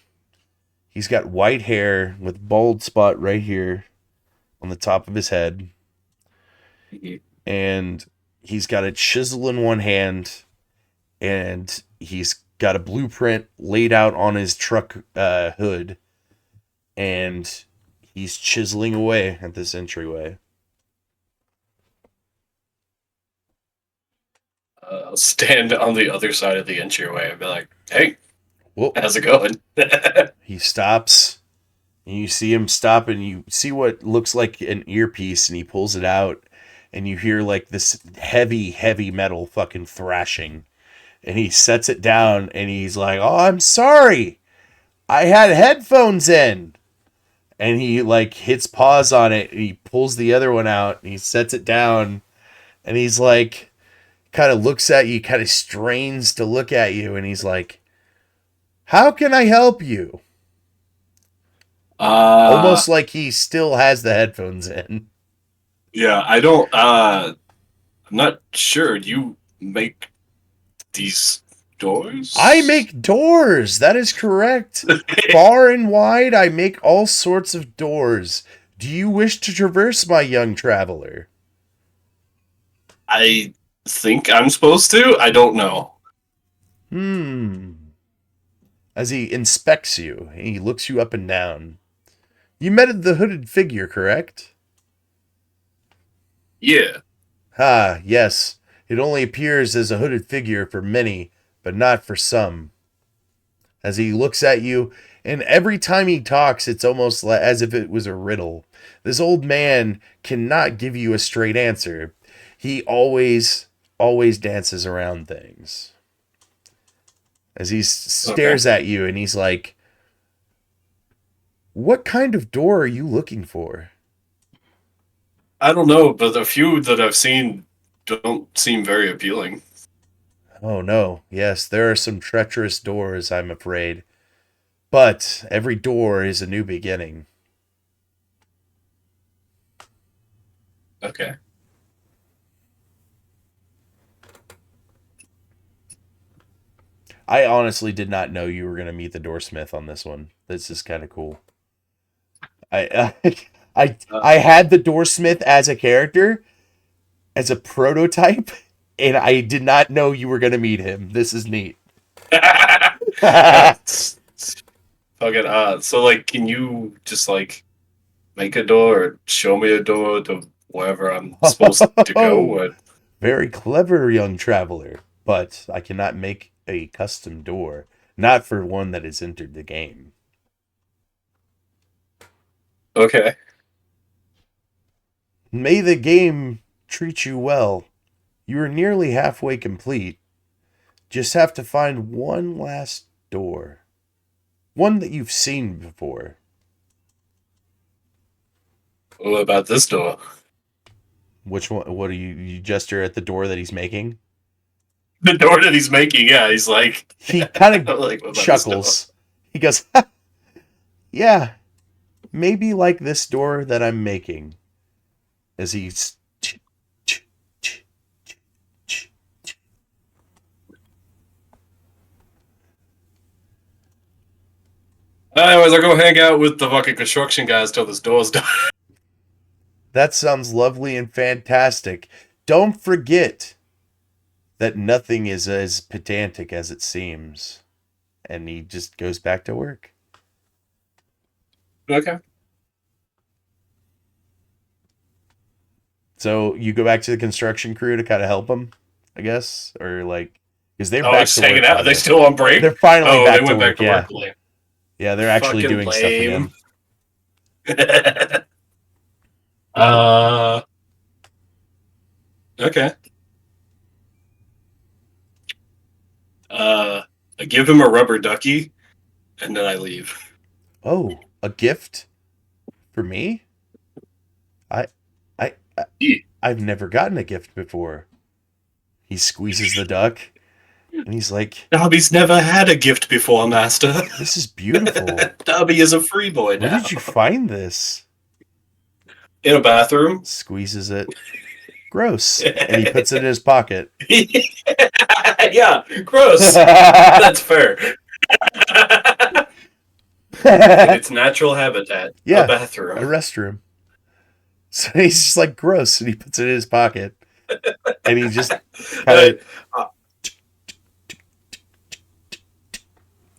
He's got white hair with bald spot right here on the top of his head, and he's got a chisel in one hand, and he's got a blueprint laid out on his truck hood, and he's chiseling away at this entryway. I'll stand on the other side of the entryway and be like, "Hey, Whoa. how's it going?" He stops, and you see him stop, and you see what looks like an earpiece, and he pulls it out, and you hear like this heavy, heavy metal fucking thrashing. And he sets it down, and he's like, "Oh, I'm sorry. I had headphones in." And he like hits pause on it, and he pulls the other one out, and he sets it down, and he's like, kind of looks at you, kind of strains to look at you, and he's like, "How can I help you?" Uh, Almost like he still has the headphones in. yeah, I don't. I'm not sure. Do you make these I doors? make doors. That is correct. Far and wide, I make all sorts of doors. Do you wish to traverse, my young traveler? I think I'm supposed to. I don't know. Hmm. As he inspects you, he looks you up and down. You met the hooded figure, correct? Yeah. Ah, yes. It only appears as a hooded figure for many, but not for some. As he looks at you, and every time he talks, it's almost as if it was a riddle. This old man cannot give you a straight answer. He always dances around things. As he Okay. stares at you, and he's like, "What kind of door are you looking for?" I don't know, but the few that I've seen don't seem very appealing. Oh no, yes, there are some treacherous doors, I'm afraid. But every door is a new beginning. Okay. I honestly did not know you were going to meet the doorsmith on this one. This is kind of cool. I Uh, I had the doorsmith as a character, as a prototype, and I did not know you were going to meet him. This is neat. yeah. Fucking. So like, can you just like make a door or show me a door to wherever I'm supposed to go? Oh, Or... very clever young traveler, but I cannot make a custom door, not for one that has entered the game. Okay. May the game treat you well. You are nearly halfway complete. Just have to find one last door. One that you've seen before. What about this door? Which one? What do you gesture at the door that he's making? The door that he's making. Yeah, he's like, He kind of like, what about this door? chuckles. He goes, "Yeah, maybe like this door that I'm making." As he's Anyways, I'll go hang out with the fucking construction guys till this door's done. that sounds lovely and fantastic. Don't forget that nothing is as pedantic as it seems. And he just goes back to work. Okay. So you go back to the construction crew to kind of help them, I guess, or like, because they're Oh, back just to hanging work out. by Are they the. still on break? They're finally Oh, they back to went back work. to Yeah, work late. yeah, they're actually Fucking doing stuff lame. again. uh, okay. Uh, I give him a rubber ducky, and then I leave. Oh, a gift for me? I, I, Yeah. I've never gotten a gift before. He squeezes the duck, and he's like, Dobby's never had a gift before, Master. "This is beautiful. Dobby is a free boy Where now. did you find this?" In a bathroom. Squeezes it. Gross. And he puts it in his pocket. Yeah, gross. That's fair. In its natural habitat, a Yeah, a bathroom. restroom. So he's just like gross, and he puts it in his pocket, and he just kind Uh,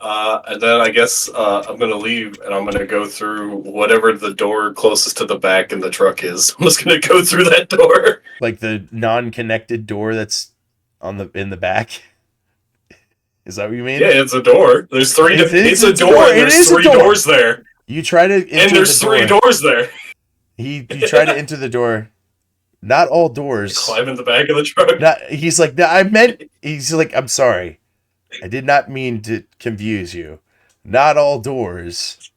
of and then I guess I'm gonna leave, and I'm gonna go through whatever the door closest to the back in the truck is. I'm just gonna go through that door. like the non-connected door that's on the in the back. Is that what you Yeah, mean? it's a door. There's three. It's a door, and It there's is a three door. doors there, You try to enter and there's the three door. doors there. You try to enter the door. Not all doors. Climb in the back of the truck. Not he's like no, I meant he's like I'm sorry. I did not mean to confuse you. Not all doors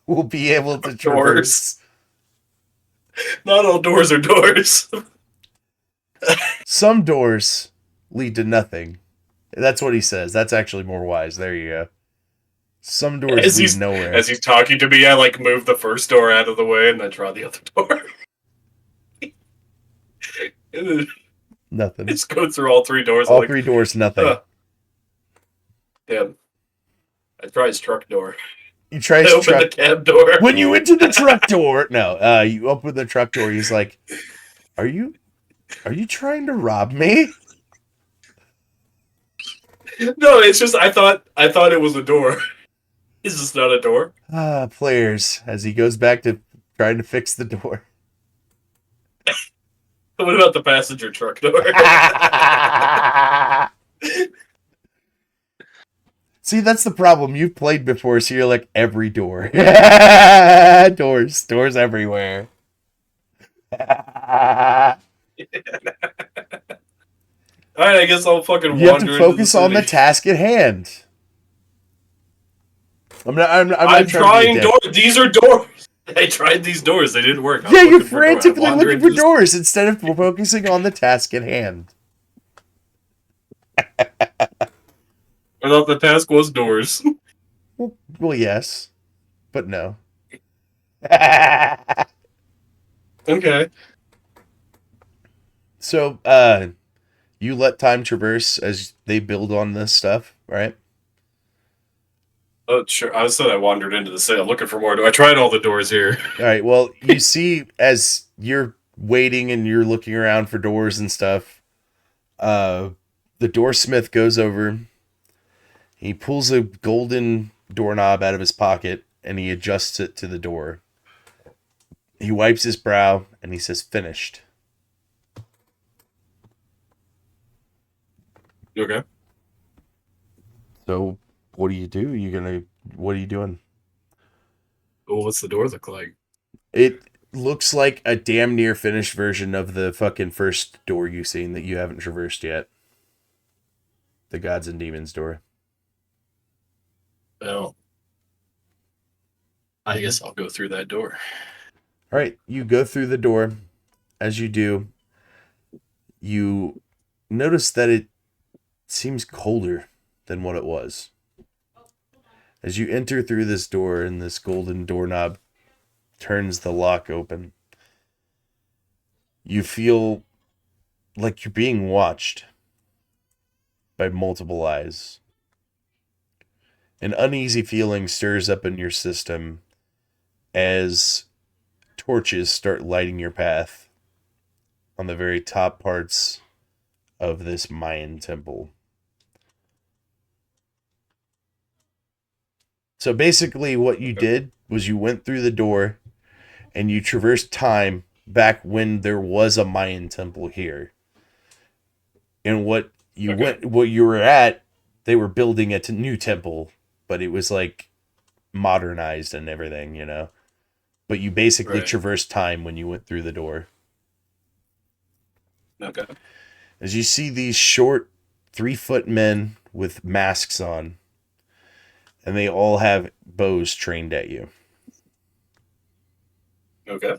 will be able to Doors. traverse. Not all doors are doors. Some doors lead to nothing. That's what he says. That's actually more wise. There you go. Some doors lead nowhere. As he's talking to me, I like move the first door out of the way and then try the other door. Nothing. Just go through all 3 doors. All 3 doors, nothing. Damn. I tried his truck door. You try I his opened truck. the cab door. When you went to the truck door, no, you open the truck door. He's like, "Are you trying to rob me?" No, it's just I thought it was a door. Is this not a door? Players, as he goes back to trying to fix the door. What about the passenger truck door? See, that's the problem. You've played before, so you're like, every door. Doors everywhere. Alright, I guess I'll fucking You have wander to focus into the on the city. task at hand. I'm not trying doors. These are doors. I tried these doors. They didn't work. Yeah, you're frantically looking for doors instead of focusing on the task at hand. I thought the task was doors. Well, yes, but no. Okay. So, you let time traverse as they build on this stuff, right? Oh, sure. I said I wandered into the city. I'm looking for more. I tried all the doors here. All right. Well, you see, as you're waiting and you're looking around for doors and stuff, the doorsmith goes over. He pulls a golden doorknob out of his pocket and he adjusts it to the door. He wipes his brow and he says, "Finished." Okay. So, what do? What are you doing? Well, what's the door look like? It looks like a damn near finished version of the fucking first door you've seen that you haven't traversed yet. The Gods and Demons door. Well, I guess I'll go through that door. All right, you go through the door. As you do, you notice that it seems colder than what it was. As you enter through this door and this golden doorknob turns the lock open, you feel like you're being watched by multiple eyes. An uneasy feeling stirs up in your system as torches start lighting your path on the very top parts of this Mayan temple. So basically what you did was you went through the door and you traversed time back when there was a Mayan temple here. And what you were at, they were building a new temple, but it was like modernized and everything, you know. But you basically traversed time when you went through the door. Okay. As you see these short 3-foot men with masks on, and they all have bows trained at you. Okay.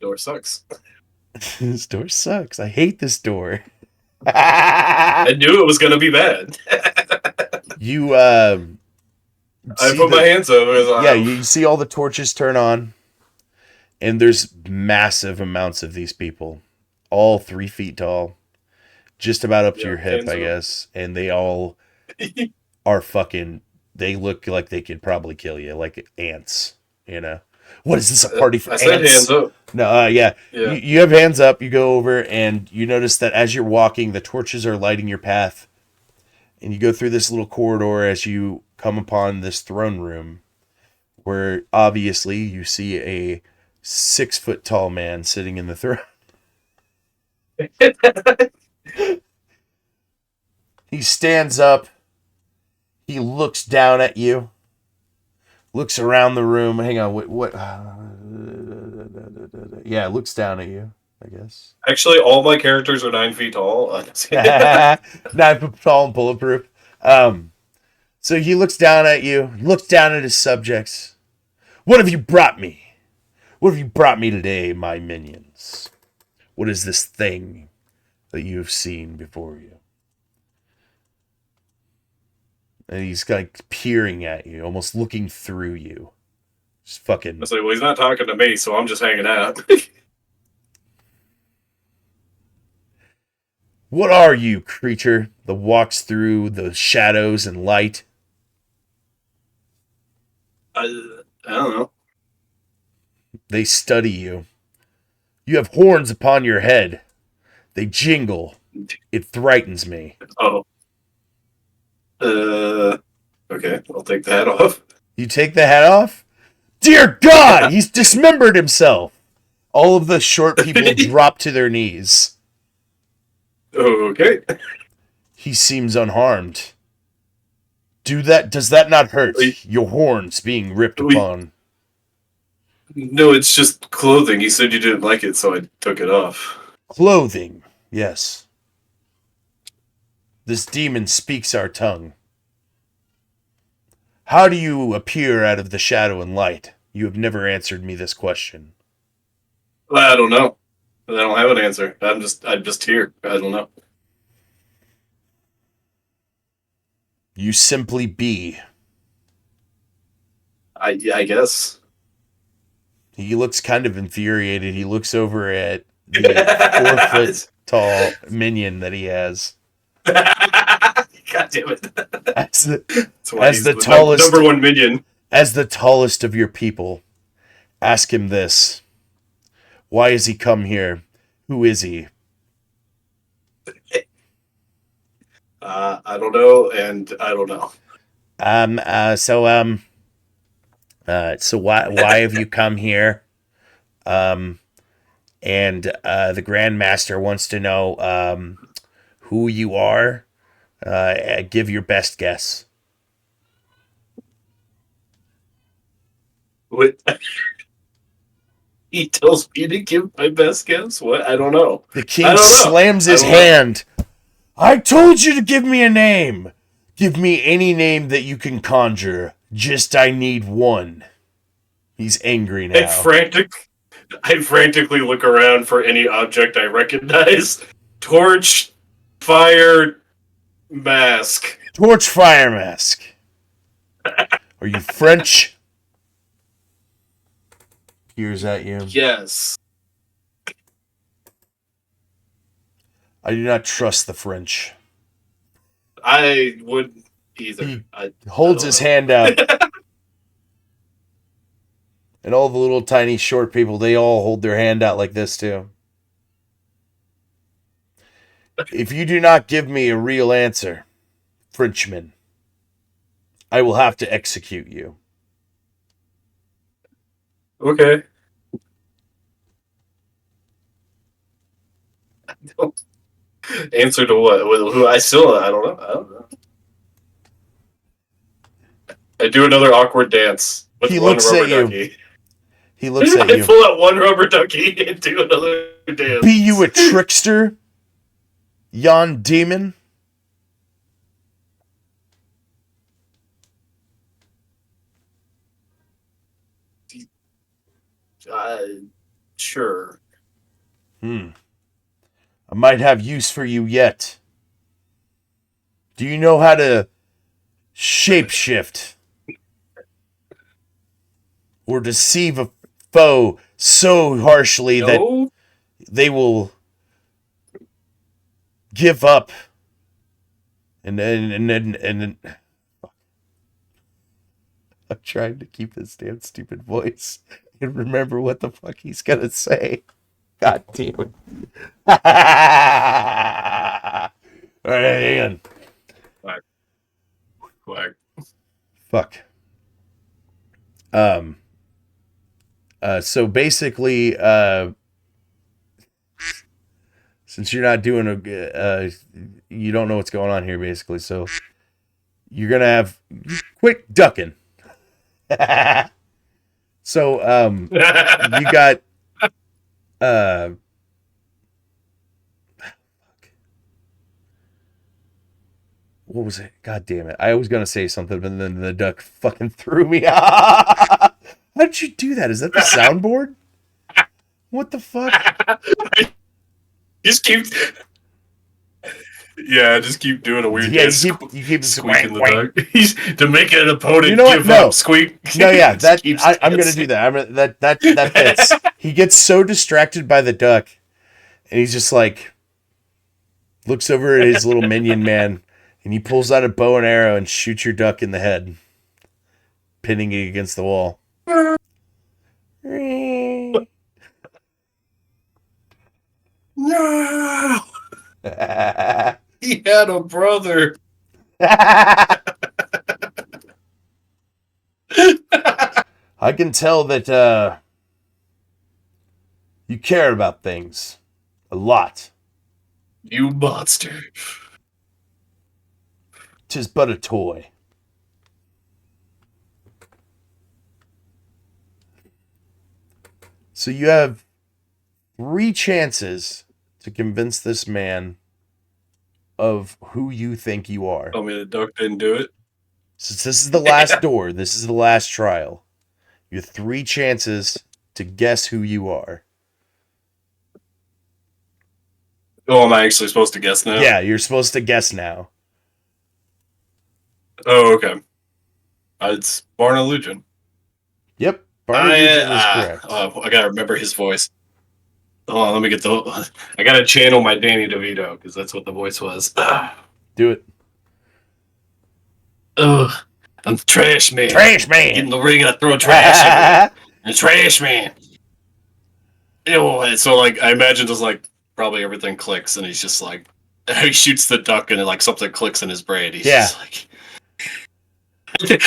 Door sucks. This door sucks. I hate this door. I knew it was gonna be bad. You I put my hands over. Yeah, you see all the torches turn on, and there's massive amounts of these people, all 3 feet tall, just about up to your hip, I guess, and they all are fucking. They look like they could probably kill you, like ants. You know, what is this, a party for ants? I said hands up. No, yeah. You have hands up. You go over and you notice that as you're walking, the torches are lighting your path, and you go through this little corridor as you come upon this throne room, where obviously you see a 6-foot tall man sitting in the throne. He stands up. He looks down at you. Looks around the room. Hang on, what? Yeah, looks down at you, I guess. Actually, all my characters are 9 feet tall. 9 foot tall and bulletproof. So he looks down at you, looks down at his subjects. "What have you brought me? What have you brought me today, my minions? What is this thing that you have seen before you? And he's like peering at you, almost looking through you. Just fucking. I say, well, he's not talking to me, so I'm just hanging out. What are you, creature that walks through the shadows and light? I don't know. They study you. You have horns upon your head. They jingle. It frightens me. Oh. Okay, I'll take the hat off. You take the hat off? Dear God, he's dismembered himself. All of the short people drop to their knees. Okay. He seems unharmed. Does that not hurt? Your horns being ripped upon. No, it's just clothing. You said you didn't like it, so I took it off. Clothing, yes. This demon speaks our tongue. How do you appear out of the shadow and light? You have never answered me this question. I don't know. I don't have an answer. I'm just here. I don't know. You simply be. I guess. He looks kind of infuriated. He looks over at the 4 foot tall minion that he has. God damn it. As the tallest number one minion. As the tallest of your people, ask him this. Why has he come here? Who is he? I don't know, and I don't know. So why have you come here? And the Grandmaster wants to know who you are. Give your best guess. What? He tells me to give my best guess? What? I don't know. The king slams his hand. I told you to give me a name. Give me any name that you can conjure. Just I need one. He's angry now. I frantically look around for any object I recognize. Torch, fire, mask. Torch, fire, mask. Are you French? Peers at you. Yes. I do not trust the French. I wouldn't either. He holds his hand out. And all the little tiny short people, they all hold their hand out like this too. If you do not give me a real answer, Frenchman, I will have to execute you. Okay. Answer to what? Who? I don't know. I do another awkward dance with He one looks rubber at you. ducky. He looks at you. I pull out one rubber ducky and do another dance. Be you a trickster, yon demon? Sure. I might have use for you yet. Do you know how to shapeshift? Or deceive a foe so harshly that they will give up and then I'm trying to keep this damn stupid voice and remember what the fuck he's gonna say. God damn it. Alright, hang on. Quack. Fuck. So basically, since you're not doing you don't know what's going on here, basically. So you're gonna have quit ducking. So you got what was it? God damn it! I was gonna say something, but then the duck fucking threw me. How did you do that? Is that the soundboard? What the fuck? Just keep, yeah, just keep doing a weird Yeah, dance, you keep squeaking wank, the wank. dog. To make an You opponent know what? give up, No, squeak. no, yeah, Just that keeps I'm gonna do dancing. that. That fits. He gets so distracted by the duck, and he's just like looks over at his little minion man, and he pulls out a bow and arrow and shoots your duck in the head, pinning it against the wall. No, he had a brother. I can tell that you care about things a lot. You monster. 'Tis but a toy. So you have 3 chances to convince this man of who you think you are. Tell me the duck didn't do it. Since this is the last door, this is the last trial. You have 3 chances to guess who you are. Oh, am I actually supposed to guess now? Yeah, you're supposed to guess now. Oh, okay. It's Barn Illusion. Yep, Barney Lujan is I correct. I gotta remember his voice. Hold on, let me get the. I gotta channel my Danny DeVito because that's what the voice was. Do it. Ugh, I'm the trash man. Trash Get in man. the ring, I throw trash everywhere. I'm trash man. Ew, so like, I imagine just like probably everything clicks, and he's just like, he shoots the duck, and like something clicks in his brain. He's Yeah. just like.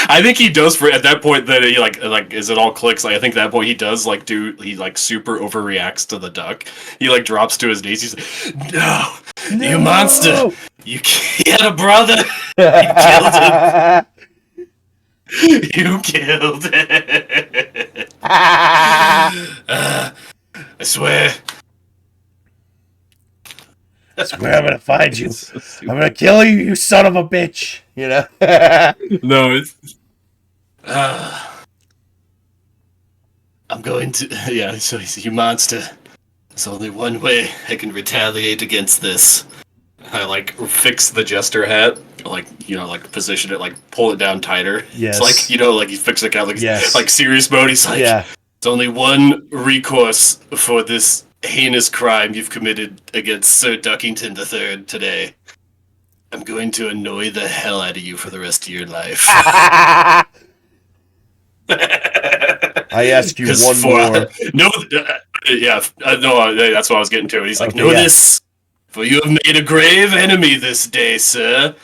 I think he does for at that point that he like as it all clicks. Like I think at that point he does like he like super overreacts to the duck. He like drops to his knees. He's like, "No, you monster! You had a brother. You killed him. You killed it. I swear." That's where I'm gonna find you. I'm gonna kill you, you son of a bitch. You know? No, it's. I'm going to. Yeah, so he's you monster. There's only one way I can retaliate against this. I like fix the jester hat, like like position it, like pull it down tighter. Yes. It's like like you fix it out, like Yes. like serious mode. He's like, Yeah. There's only one recourse for this heinous crime you've committed against Sir Duckington III today. I'm going to annoy the hell out of you for the rest of your life. I ask you one more. No, that's what I was getting to. He's like, Okay, know yeah. this, for you have made a grave enemy this day, sir.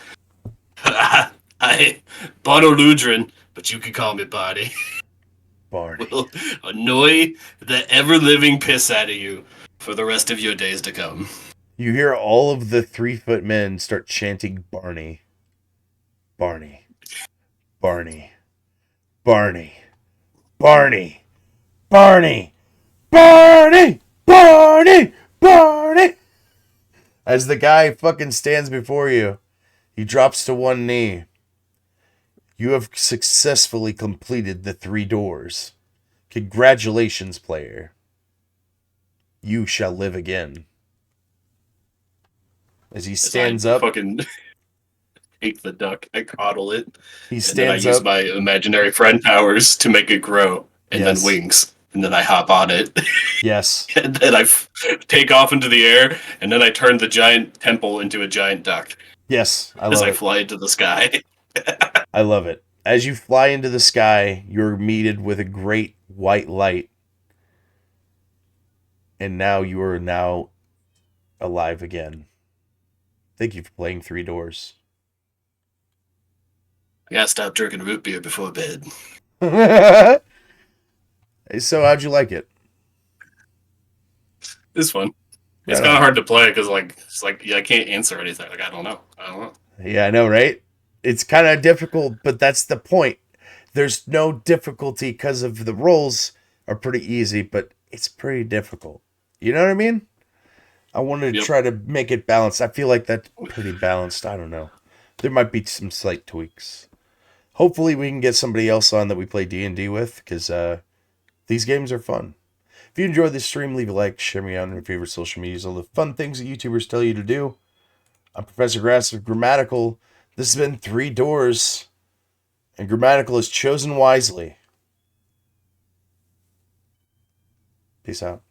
I, Bono Ludrin, but you can call me Barney, Barney. will annoy the ever-living piss out of you for the rest of your days to come. You hear all of the 3-foot men start chanting Barney. Barney. Barney. Barney. Barney. Barney. Barney. Barney. Barney. As the guy fucking stands before you, he drops to one knee. You have successfully completed the 3 doors. Congratulations, player. You shall live again. As he stands up, Fucking take the duck, I coddle it, he and then I stands use up. my imaginary friend powers to make it grow, and Yes. then wings, and then I hop on it. Yes. And then I take off into the air, and then I turn the giant temple into a giant duck Yes. I as love I it. fly into the sky. I love it. As you fly into the sky, you're meted with a great white light. And now you are now alive again. Thank you for playing 3 doors. I gotta stop drinking root beer before bed. So how'd you like it? It's fun. Right It's kind on. of hard to play because it's like I can't answer anything. Like I don't know. Yeah, I know, right? It's kind of difficult, but that's the point. There's no difficulty because of the rolls are pretty easy, but it's pretty difficult. You know what I mean? I wanted to Yep. try to make it balanced. I feel like that's pretty balanced. I don't know. There might be some slight tweaks. Hopefully we can get somebody else on that we play D&D with, because these games are fun. If you enjoyed this stream, leave a like, share me on your favorite social medias, all the fun things that YouTubers tell you to do. I'm Prof.Grass of Grammatical. This has been 3 Doors, and Grammatical is chosen wisely. Peace out.